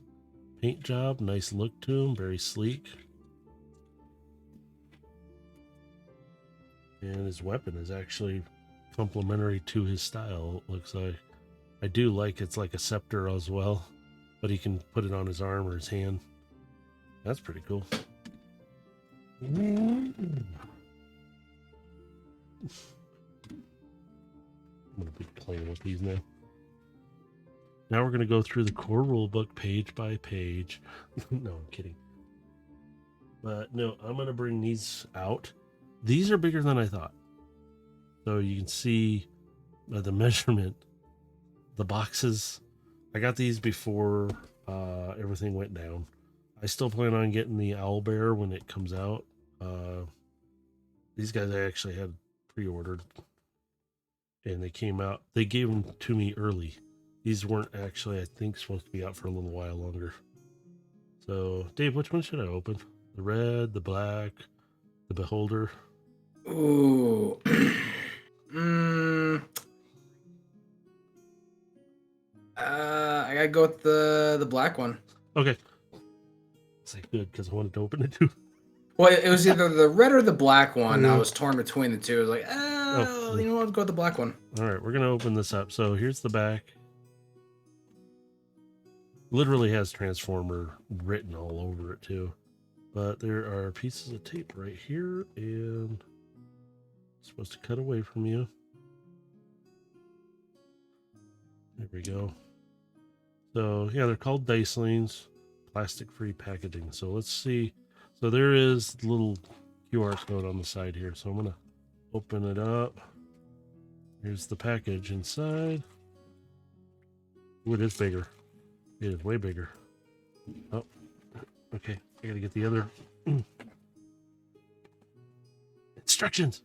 paint job, nice look to him, very sleek. And his weapon is actually complementary to his style, it looks like. I do like it's like a scepter as well, but he can put it on his arm or his hand. That's pretty cool. I'm going to be playing with these now. Now we're going to go through the core rulebook page by page. No, I'm kidding. But no, I'm going to bring these out. These are bigger than I thought. So you can see the measurement. The boxes. I got these before everything went down. I still plan on getting the owlbear when it comes out. These guys I actually had pre-ordered. And they came out. They gave them to me early. These weren't actually, I think, supposed to be out for a little while longer. So, Dave, which one should I open? The red, the black, the beholder? Ooh. I gotta go with the black one. Okay. It's like good because I wanted to open it too. Well, it was either the red or the black one. I was torn between the two. I was like, you know what? I'll go with the black one. All right, we're gonna open this up. So here's the back. Literally has Transformer written all over it too. But there are pieces of tape right here, and it's supposed to cut away from you. There we go. So yeah, they're called Dicelings, plastic-free packaging. So let's see. So there is a little QR code on the side here. So I'm gonna open it up. Here's the package inside. Ooh, it is bigger. It is way bigger. Oh, okay. I gotta get the other instructions.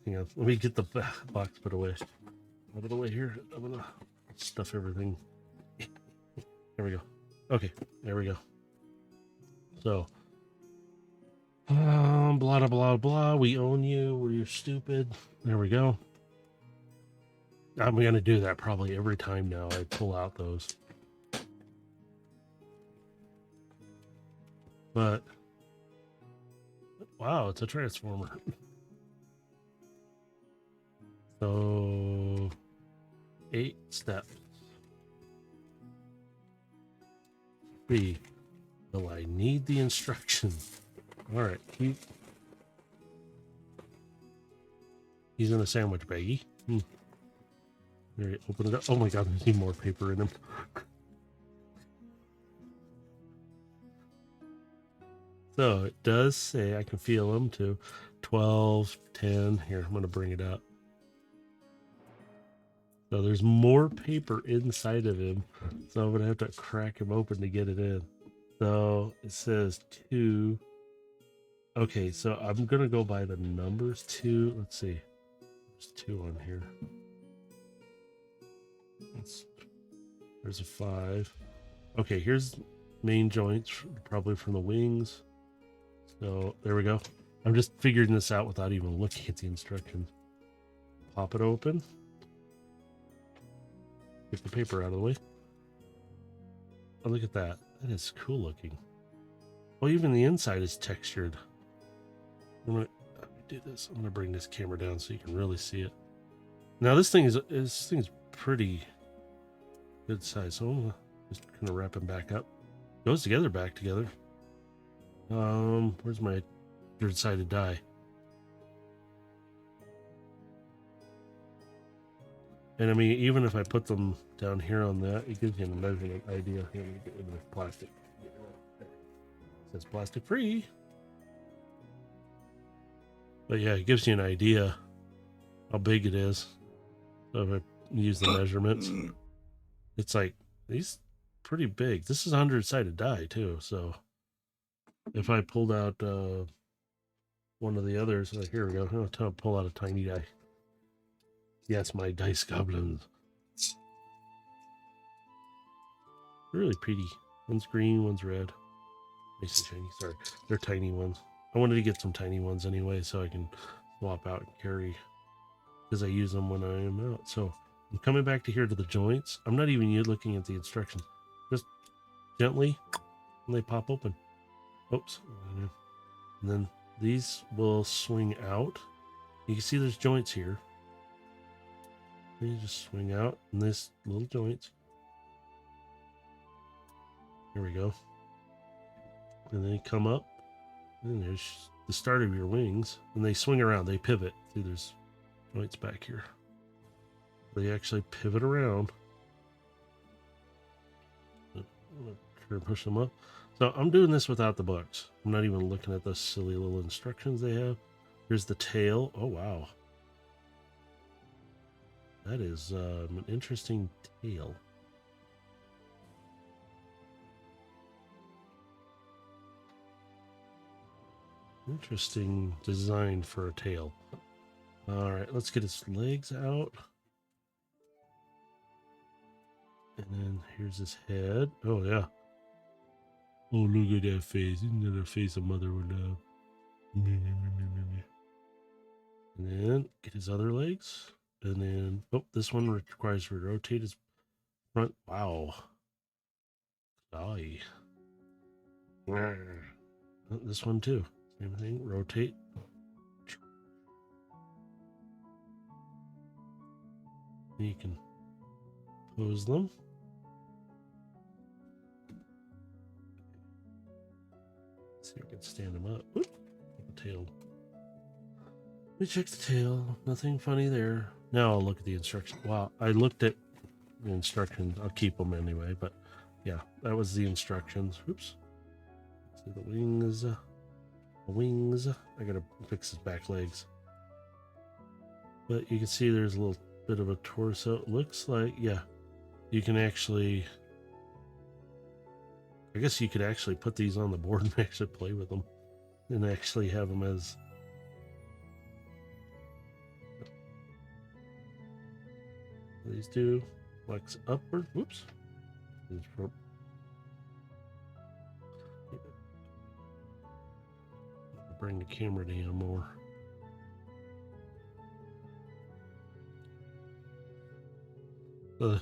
Hang on. Let me get the box put away. Out of the way here. I'm gonna stuff everything. There we go. Okay, there we go. So, blah, blah, blah, blah. We own you. We're stupid. There we go. I'm going to do that probably every time now I pull out those. But, wow, it's a transformer. So, 8 steps. 3. Will I need the instructions? All right. He's in a sandwich baggie. There you open it up. Oh my god, there's even more paper in him. So it does say, I can feel them too. 12, 10. Here, I'm going to bring it up. So there's more paper inside of him. So I'm going to have to crack him open to get it in. So it says 2. Okay, so I'm going to go by the numbers 2. Let's see. There's 2 on here. There's a 5. Okay, here's main joints, probably from the wings. So there we go. I'm just figuring this out without even looking at the instructions. Pop it open. Get the paper out of the way. Oh, look at that. That is cool looking. Oh, even the inside is textured. Let me do this. I'm gonna bring this camera down so you can really see it. Now this thing's pretty good size. So I'm just gonna wrap him back up. Goes together, back together. Where's my third-sided die? And I mean, even if I put them down here on that, it gives you a measurement idea. Here, let me get rid of the plastic. It says plastic free. But yeah, it gives you an idea how big it is. So if I use the measurements, it's like, these pretty big. This is a 100-sided die too, so if I pulled out one of the others, here we go. I'm gonna pull out a tiny die. Yes, my dice goblins. Really pretty. One's green, one's red. Nice and shiny. Sorry, they're tiny ones. I wanted to get some tiny ones anyway, so I can swap out and carry, because I use them when I am out. So I'm coming back to here to the joints. I'm not even looking at the instructions. Just gently, and they pop open. Oops. And then these will swing out. You can see there's joints here. You just swing out in this little joints. Here we go. And they come up. And there's the start of your wings. And they swing around. They pivot. See, there's joints back here. They actually pivot around. I'm going to try to push them up. So I'm doing this without the books. I'm not even looking at the silly little instructions they have. Here's the tail. Oh, wow. That is an interesting tail. Interesting design for a tail. All right, let's get its legs out. And then here's his head. Oh, yeah. Oh, look at that face. Isn't that a face a mother would love? And then get his other legs. And then, oh, this one requires to rotate his front. Wow. Golly. This one too. Same thing. Rotate. You can pose them. Let's see if we can stand them up. Whoop. The tail. Let me check the tail. Nothing funny there. Now I'll look at the instructions. Wow, I looked at the instructions. I'll keep them anyway, but yeah, that was the instructions. Oops. See the wings. The wings. I gotta fix his back legs. But you can see there's a little bit of a torso. It looks like, yeah, you can actually, I guess you could actually put these on the board and actually play with them and actually have them as these two flex upward. Whoops. Bring the camera down more. It's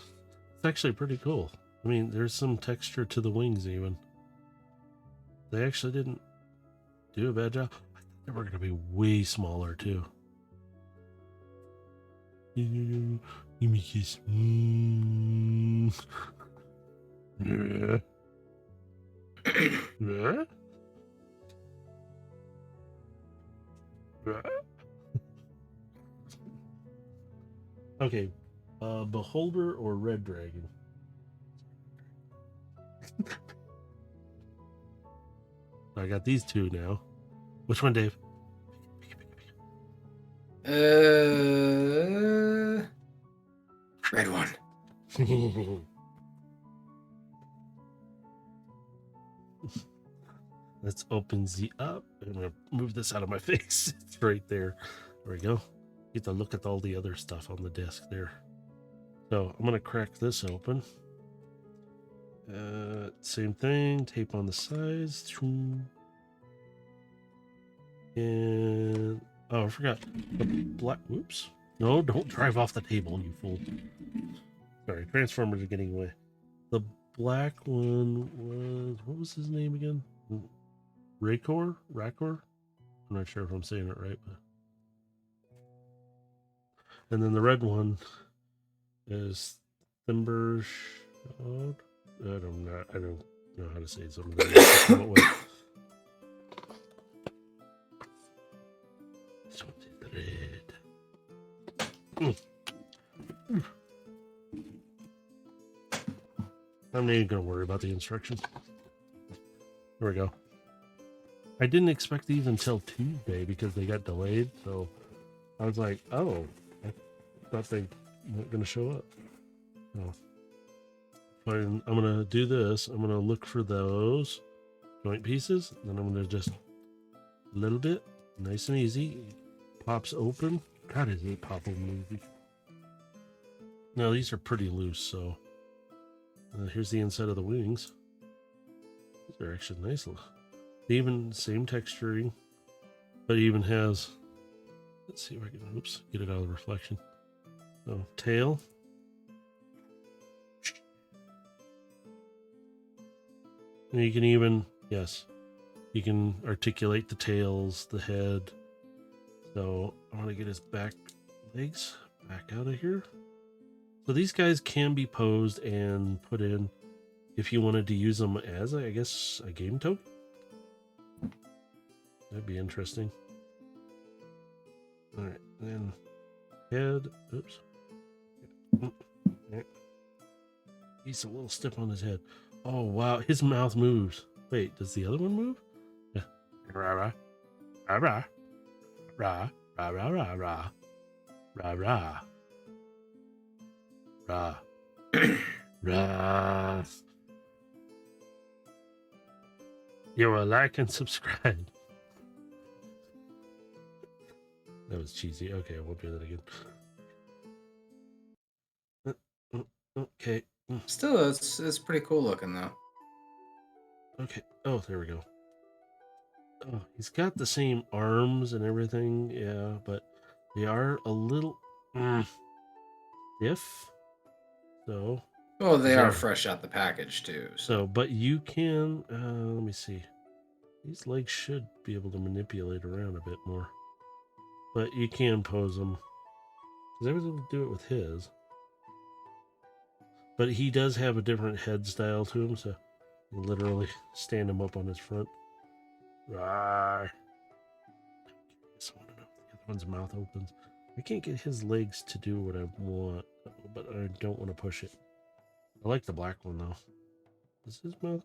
actually pretty cool. I mean, there's some texture to the wings even. They actually didn't do a bad job. I thought they were going to be way smaller too. Give me a kiss. Okay, Beholder or Red Dragon? I got these two now. Which one, Dave? Red one. Let's open Z up. I'm gonna move this out of my face. It's right there. There we go. Get to look at all the other stuff on the desk there. So I'm gonna crack this open. Same thing. Tape on the sides. And oh, I forgot the black. Whoops! No, don't drive off the table, you fool. Sorry, Transformers are getting away. The black one was, what was his name again? Rakor? I'm not sure if I'm saying it right, but. And then the red one is Thimber. I don't know how to say something. This one's red. I'm not even gonna worry about the instructions. There we go. I didn't expect these until Tuesday because they got delayed, so I was like, oh, I thought they weren't gonna show up. Oh. Fine, I'm gonna do this. I'm gonna look for those joint pieces, then I'm gonna just a little bit, nice and easy. Pops open. God, is it pop open easy? Now these are pretty loose, so here's the inside of the wings. These are actually nice. Even same texturing, but it even has. Let's see if I can. Oops, get it out of the reflection. So tail. And you can even, yes, you can articulate the tails, the head. So I want to get his back legs back out of here. So these guys can be posed and put in if you wanted to use them as, I guess, a game token. That'd be interesting. All right, then head. Oops. He's a little stiff on his head. Oh wow, his mouth moves. Wait, does the other one move? Yeah. Rah rah rah rah rah rah rah rah rah rah rah rah rah. You will like and subscribe. That was cheesy. Okay, I won't do that again. Okay. Still, it's pretty cool looking though. Okay. Oh, there we go. Oh, he's got the same arms and everything, yeah, but they are a little stiff. So. Well, they are fresh out the package too. So, but you can. Let me see. These legs should be able to manipulate around a bit more, but you can pose them. Because I was able to do it with his. But he does have a different head style to him, so you literally stand him up on his front. Rawr. I just want to know if the other one's mouth opens. I can't get his legs to do what I want, but I don't want to push it. I like the black one though. Is his mouth?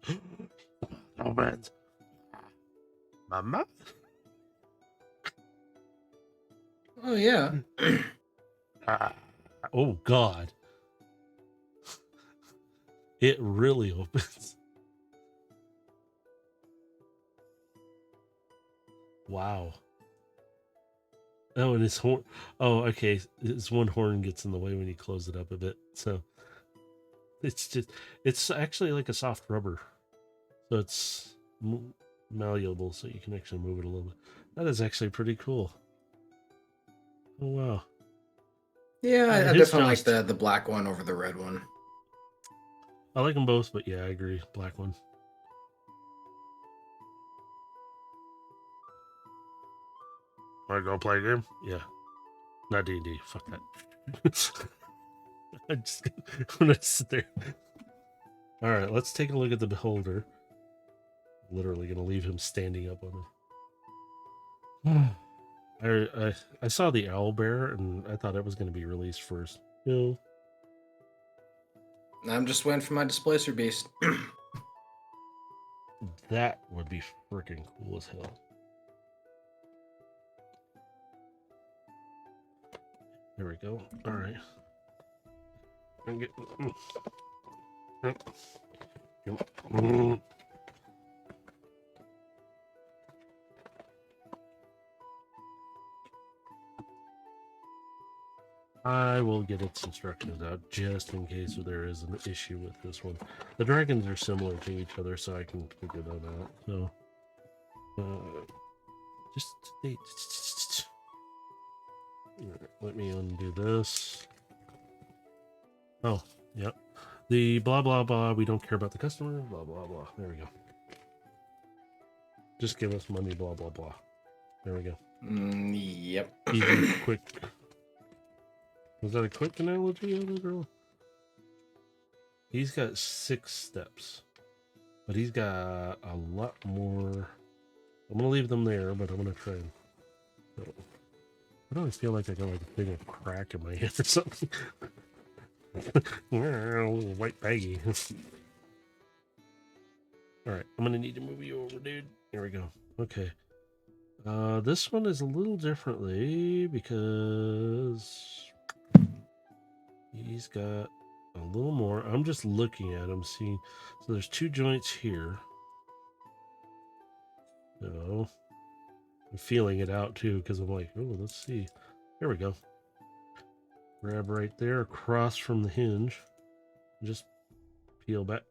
Oh man, Mama. Oh yeah. Oh God. It really opens. Wow. Oh, and his horn. Oh, okay. His one horn gets in the way when you close it up a bit. So it's actually like a soft rubber. So it's malleable, so you can actually move it a little bit. That is actually pretty cool. Oh, wow. Yeah, I his definitely like jaws- the black one over the red one. I like them both, but yeah, I agree. Black one. Want to go play a game? Yeah. Not D&D. Fuck that. I'm just gonna sit there. All right, let's take a look at the beholder. Literally gonna leave him standing up on it. I saw the owl bear and I thought it was gonna be released first. No. I'm just waiting for my displacer beast. That would be freaking cool as hell. There we go. All right. I will get its instructions out just in case there is an issue with this one. The dragons are similar to each other, so I can figure that out. So, just let me undo this. Oh, yep. The blah blah blah. We don't care about the customer. Blah blah blah. There we go. Just give us money. Blah blah blah. There we go. Yep. Easy, quick. Was that a quick analogy of it, girl? He's got 6 steps, but he's got a lot more. I'm gonna leave them there, but I'm gonna try and. I always feel like I got like a thing of crack in my head or something. White baggy. All right, I'm gonna need to move you over, dude. Here we go. Okay. This one is a little differently because he's got a little more. I'm just looking at him, seeing. So there's 2 joints here. So I'm feeling it out too because I'm like, oh, let's see. There we go. Grab right there across from the hinge. Just peel back.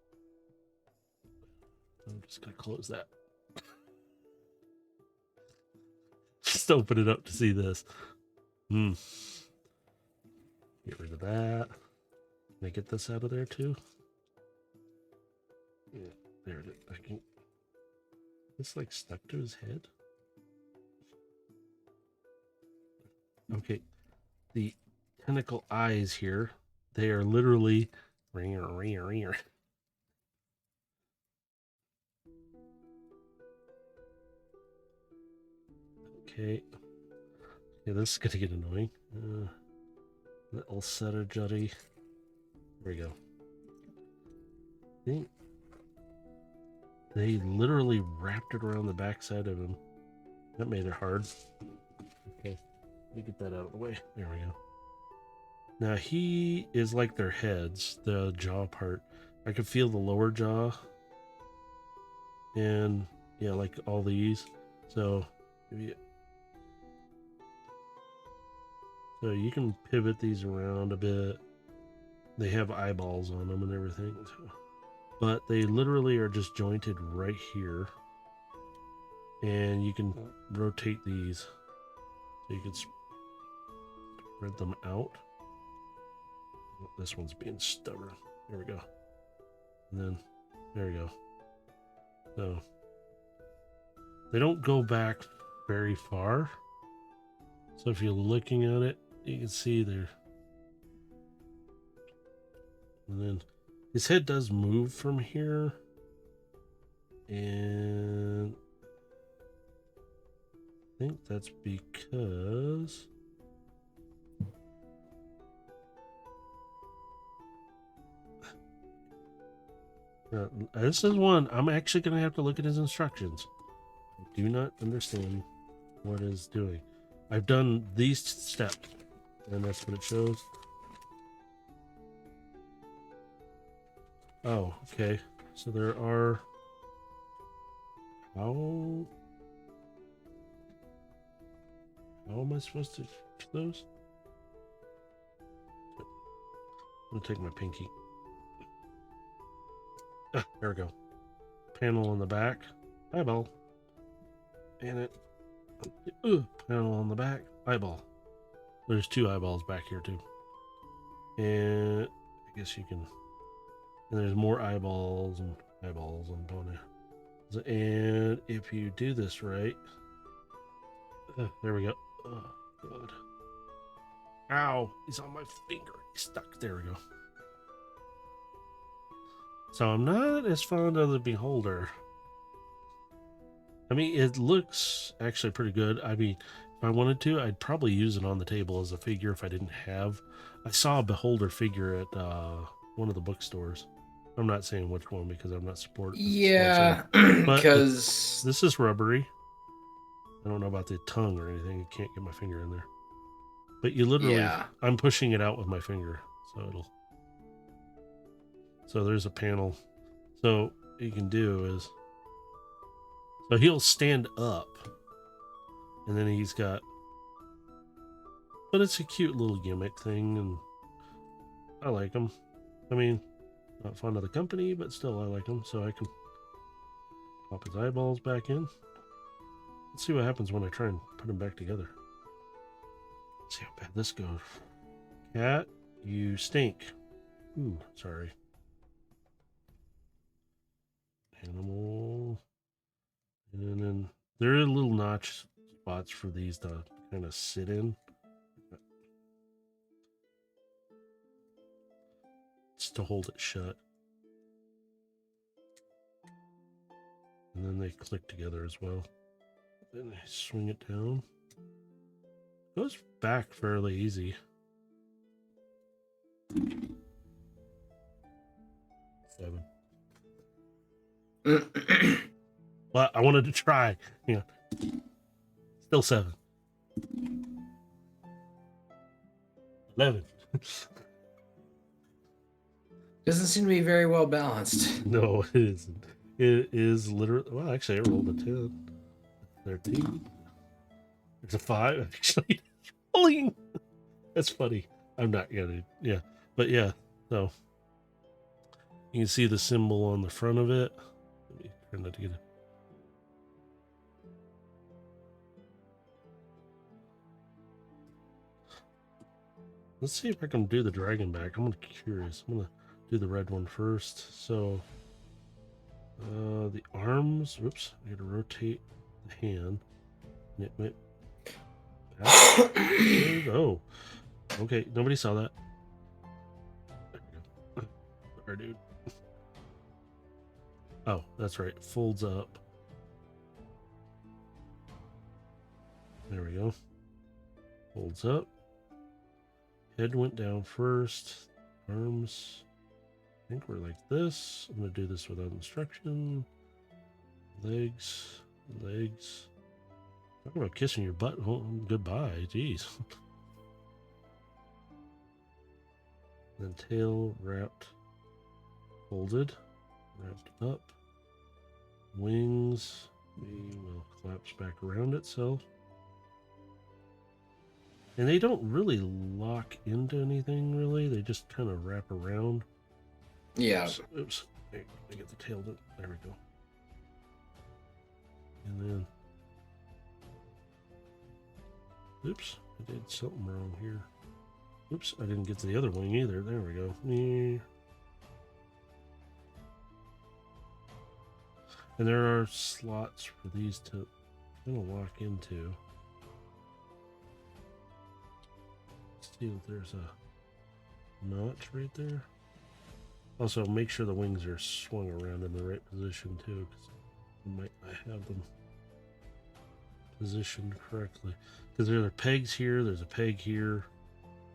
I'm just gonna close that. Just open it up to see this. Get rid of that. Can I get this out of there too? Yeah, there it is. I can. It's like stuck to his head. Okay, the tentacle eyes here. They are literally. Okay. Yeah, this is gonna get annoying. Little setter jutty. There we go. They literally wrapped it around the backside of him. That made it hard. Okay, let me get that out of the way. There we go. Now he is like their heads, the jaw part. I can feel the lower jaw. And yeah, like all these. So maybe. So you can pivot these around a bit. They have eyeballs on them and everything. So. But they literally are just jointed right here. And you can rotate these. So you can spread them out. Oh, this one's being stubborn. There we go. And then, there we go. So, they don't go back very far. So if you're looking at it, you can see there. And then his head does move from here. And I think that's because this is one I'm actually going to have to look at his instructions. I do not understand what it's doing. I've done these steps, and that's what it shows. Oh, okay. So there are. How am I supposed to do those? I'm gonna take my pinky. Ah, there we go. Panel on the back. Eyeball. And it. Panel on the back. Eyeball. There's 2 eyeballs back here too. And I guess you can. And there's more eyeballs and Pony. And if you do this right, there we go. Oh, God. Ow! He's on my finger. He's stuck. There we go. So I'm not as fond of the Beholder. I mean, it looks actually pretty good. I mean, if I wanted to, I'd probably use it on the table as a figure if I didn't have. I saw a Beholder figure at one of the bookstores. I'm not saying which one because I'm not supporting. Yeah, but because this is rubbery. I don't know about the tongue or anything. I can't get my finger in there. But you literally, yeah. I'm pushing it out with my finger, so it'll. So there's a panel. So what you can do is, so he'll stand up, and then he's got. But it's a cute little gimmick thing, and I like him. I mean, not fond of the company, but still I like him. So I can pop his eyeballs back in. Let's see what happens when I try and put them back together. Let's see how bad this goes. Cat, you stink. Ooh, sorry. Animal. And then there are little notch spots for these to kind of sit in. It's to hold it shut. And then they click together as well. Then I swing it down. Goes back fairly easy. 7. But I wanted to try. Yeah. Still 7. 11. Doesn't seem to be very well balanced. No, it isn't. It is literally. Well, actually, I rolled a 10. 13. There's a 5, actually. Rolling. That's funny. I'm not gonna. Yeah. But yeah. So you can see the symbol on the front of it. Let me turn that to get it. Let's see if I can do the dragon back. I'm curious. I'm gonna do the red one first. So the arms. Whoops! I gotta rotate the hand. And it went. Oh, okay. Nobody saw that. There we go. Sorry, dude. Oh, that's right. Folds up. There we go. Folds up. Head went down first. Arms. I think we're like this. I'm gonna do this without instruction. Legs. Legs. Talk about kissing your butt. Oh, goodbye. Jeez. Then tail wrapped. Folded. Wrapped up. Wings. Will collapse back around itself. And they don't really lock into anything, really. They just kind of wrap around. Yeah. Oops. Hey, I get the tail. There we go. And then... Oops. I did something wrong here. Oops. I didn't get to the other wing either. There we go. And there are slots for these to kind of lock into. See that there's a notch right there. Also, make sure the wings are swung around in the right position too, because you might not have them positioned correctly. Because there are pegs here, there's a peg here.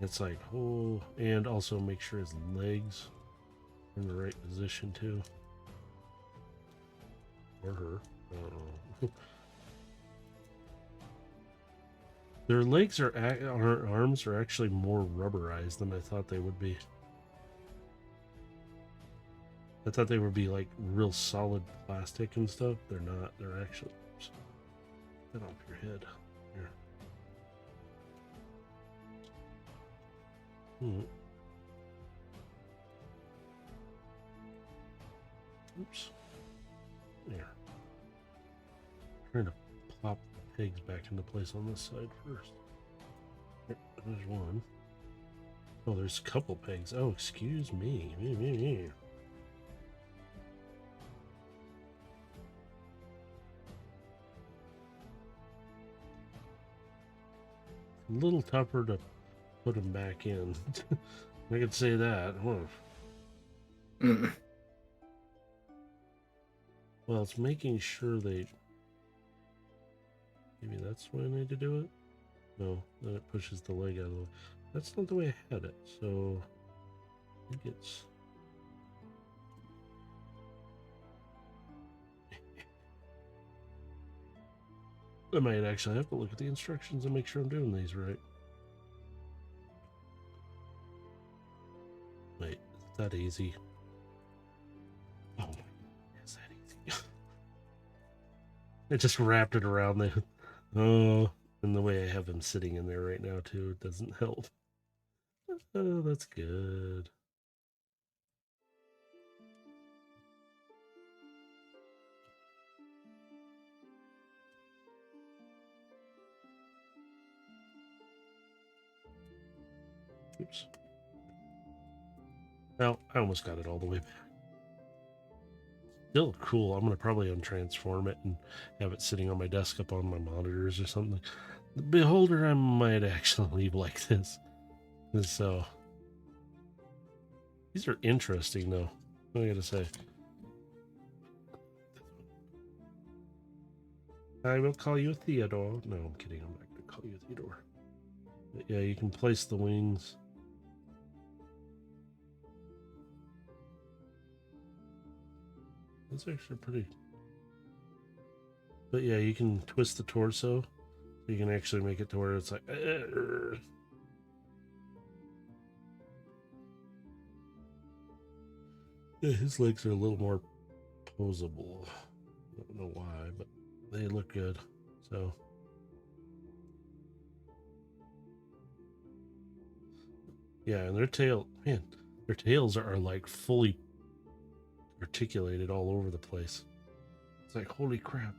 It's like, oh, and also make sure his legs are in the right position too. Or her. I don't know. Their legs are, arms are actually more rubberized than I thought they would be. I thought they would be like real solid plastic and stuff. They're not. They're actually. Oops, get off your head. Here. Oops. There. Trying to pop the pegs back into place on this side first. There's one. Oh, there's a couple pegs. Oh, excuse me. A little tougher to put them back in. I could say that. Well, it's making sure they... Maybe that's why I need to do it? No, then it pushes the leg out of the way. That's not the way I had it, so... I think it's... I might actually have to look at the instructions and make sure I'm doing these right. Wait, is that easy? Oh my god, is that easy? I just wrapped it around the... Oh, and the way I have him sitting in there right now too, it doesn't help. Oh, that's good. Oops. Well, I almost got it all the way back. Still cool. I'm going to probably untransform it and have it sitting on my desk up on my monitors or something. The beholder I might actually leave like this. So, these are interesting though. What I gotta say. I will call you Theodore. No, I'm kidding. I'm not going to call you Theodore. But yeah, you can place the wings. That's actually pretty. But yeah, you can twist the torso. You can actually make it to where it's like... Yeah, his legs are a little more posable. I don't know why, but they look good. So... Yeah, and their tail... Man, their tails are like fully articulated all over the place. It's like, holy crap.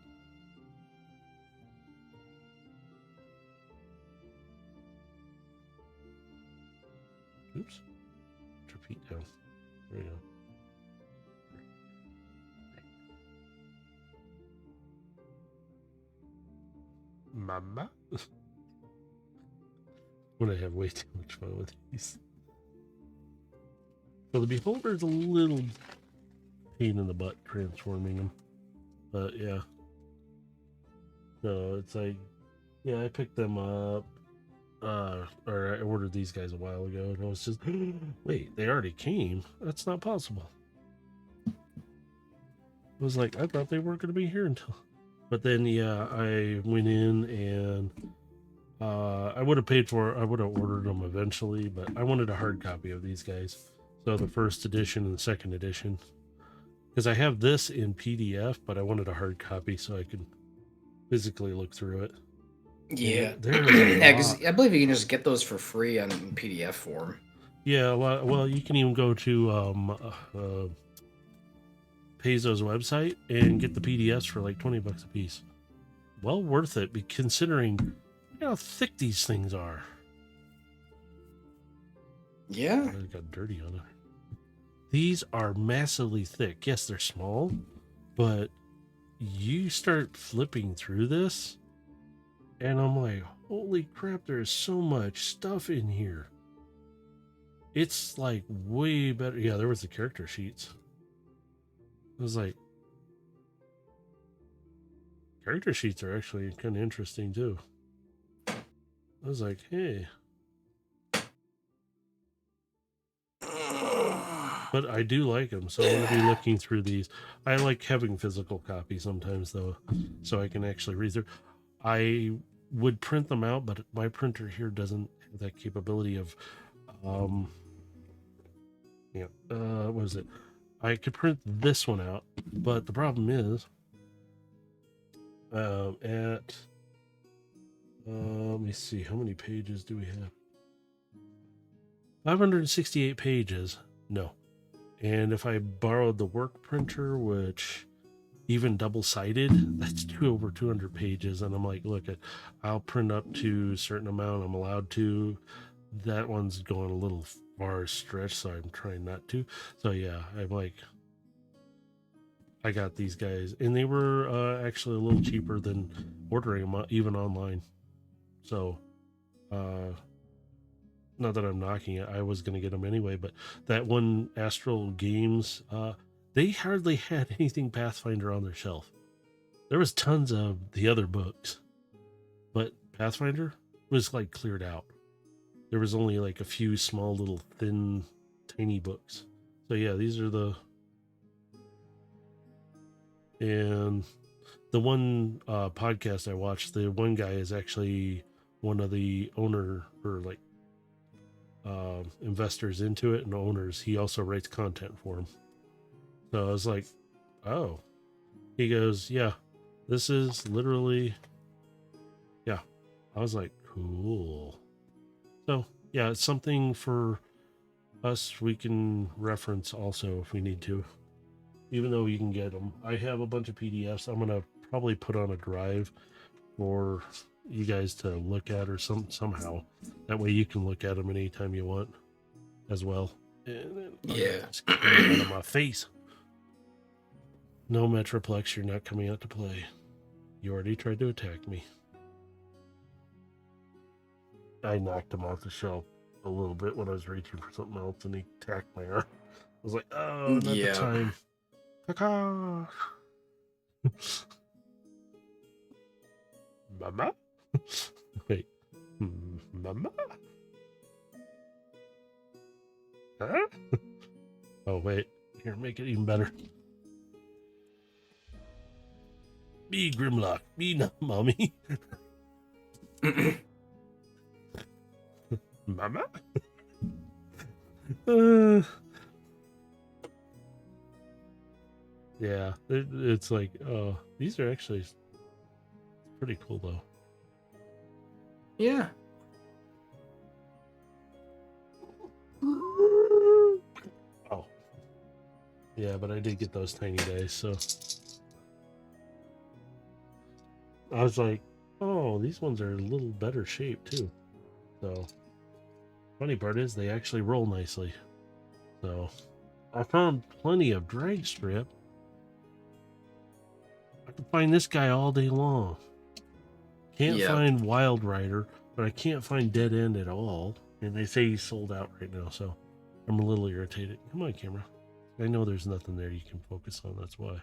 Oops. Repeat down. There we go. Mama? When I have way too much fun with these. So the beholder's a little pain in the butt transforming them. But yeah. So it's like, yeah, I picked them up. Or I ordered these guys a while ago, and I was just, wait, they already came? That's not possible. It was like, I thought they weren't going to be here until... But then, yeah, I went in and I would have paid for it. I would have ordered them eventually, but I wanted a hard copy of these guys. So the first edition and the second edition. Because I have this in PDF, but I wanted a hard copy so I could physically look through it. Yeah. Yeah, because I believe you can just get those for free on PDF form. Yeah, well, you can even go to Paizo's website and get the PDFs for like $20 a piece. Well worth it, considering how thick these things are. Yeah. It got dirty on it. These are massively thick. Yes, they're small, but you start flipping through this, and I'm like, holy crap, there's so much stuff in here. It's like way better. Yeah, there was the character sheets. I was like, character sheets are actually kind of interesting too. I was like, hey. But I do like them, so I'm going to be looking through these. I like having physical copies sometimes, though, so I can actually read through. I would print them out, but my printer here doesn't have that capability of, what is it? I could print this one out, but the problem is, let me see, how many pages do we have? 568 pages. No. And if I borrowed the work printer, which even double-sided, that's over 200 pages. And I'm like, look, I'll print up to a certain amount I'm allowed to. That one's going a little far stretched, so I'm trying not to. So yeah, I'm like, I got these guys, and they were actually a little cheaper than ordering them even online. So, not that I'm knocking it, I was going to get them anyway, but that one Astral Games, they hardly had anything Pathfinder on their shelf. There was tons of the other books, but Pathfinder was like cleared out. There was only like a few small little thin, tiny books. So yeah, these are the, and the one podcast I watched, the one guy is actually one of the owner or like investors into it and owners. He also writes content for him. So I was like, oh. He goes, yeah, this is literally, yeah. I was like, cool. So yeah, it's something for us we can reference also if we need to, even though you can get them. I have a bunch of PDFs I'm gonna probably put on a drive for you guys to look at or somehow. That way you can look at them anytime you want as well. And then, Yeah. just get out of my face. No Metroplex, you're not coming out to play. You already tried to attack me. I knocked him off the shelf a little bit when I was reaching for something else, and he attacked my arm. I was like, oh, not the time. Caca. Mama? Wait. Mama? Huh? Oh, wait. Here, make it even better. Me, Grimlock. Me, not mommy. Mama? Yeah, it's like, oh, these are actually pretty cool, though. Yeah. Oh. Yeah, but I did get those tiny dice, so. I was like, oh, these ones are a little better shape, too. So, funny part is they actually roll nicely. So, I found plenty of drag strip. I can find this guy all day long. Can't find Wild Rider, but I can't find Dead End at all. And they say he's sold out right now, so I'm a little irritated. Come on, camera. I know there's nothing there you can focus on, that's why.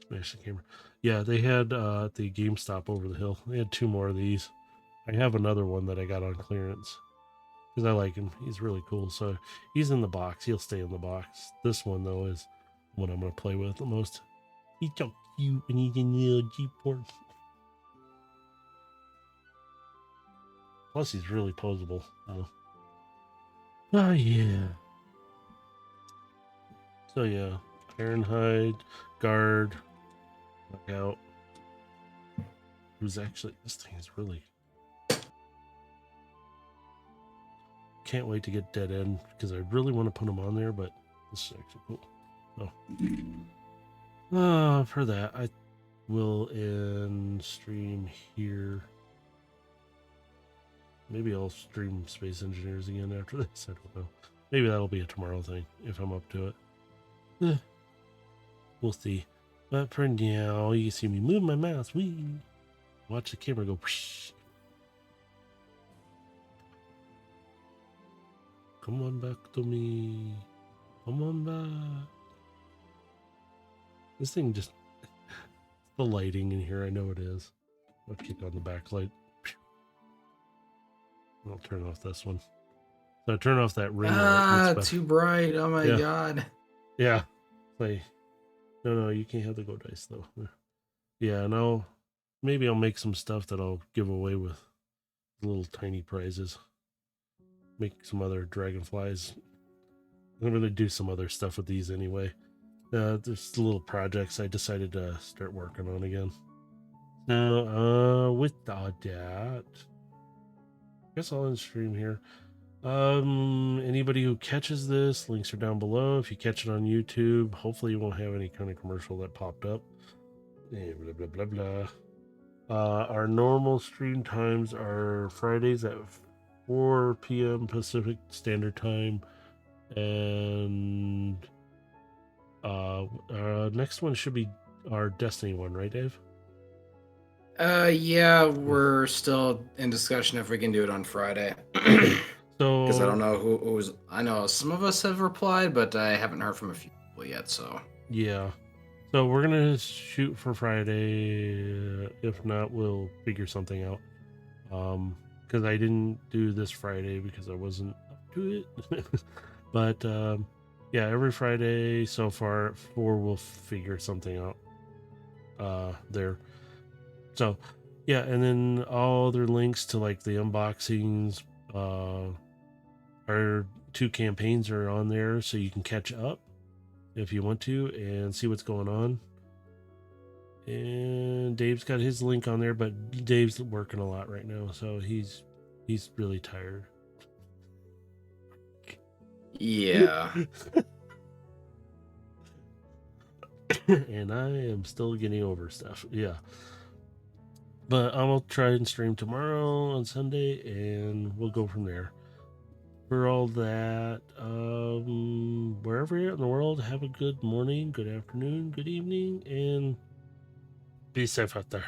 Smash the camera. Yeah, they had at the GameStop over the hill. They had 2 more of these. I have another one that I got on clearance because I like him. He's really cool. So he's in the box. He'll stay in the box. This one though is what I'm gonna play with the most. He's so cute and he's in the little Jeep port. Plus he's really posable. Oh yeah. So yeah, Ironhide, Guard, Knockout. Who's actually, this thing is really, can't wait to get Dead End because I really want to put him on there, but this is actually cool. So for that I will end stream here. Maybe I'll stream Space Engineers again after this. I don't know. Maybe that'll be a tomorrow thing if I'm up to it. We'll see. But for now, you can see me move my mouse. Wee. Watch the camera go. Whoosh. Come on back to me. Come on back. This thing just... the lighting in here, I know it is. I'll kick on the backlight. I'll turn off this one. So I turn off that ring light. Too bright. Oh my god. Yeah. Like, no, you can't have the go dice though. Yeah, no maybe I'll make some stuff that I'll give away with little tiny prizes. Make some other dragonflies. I'm gonna do some other stuff with these anyway. There's little projects I decided to start working on again. Now, with all that, I guess I'll end stream here. Anybody who catches this, links are down below. If you catch it on YouTube, hopefully you won't have any kind of commercial that popped up. Blah blah blah blah. Our normal stream times are Fridays at 4 p.m. Pacific Standard Time, and our next one should be our Destiny one, right, Dave? Yeah, we're still in discussion if we can do it on Friday. So, because I don't know who's. I know some of us have replied, but I haven't heard from a few people yet. So yeah. So we're gonna shoot for Friday. If not, we'll figure something out. Because I didn't do this Friday because I wasn't up to it. But yeah, every Friday so far at 4 we'll figure something out. There. So yeah, and then all their links to like the unboxings, our 2 campaigns are on there, so you can catch up if you want to and see what's going on. And Dave's got his link on there, but Dave's working a lot right now, so he's really tired. yeah. And I am still getting over stuff. Yeah. But I will try and stream tomorrow on Sunday, and we'll go from there. For all that, wherever you're in the world, have a good morning, good afternoon, good evening, and be safe out there.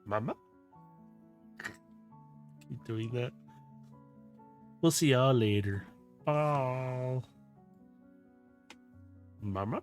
Mama? Keep doing that. We'll see y'all later. Bye. Mama?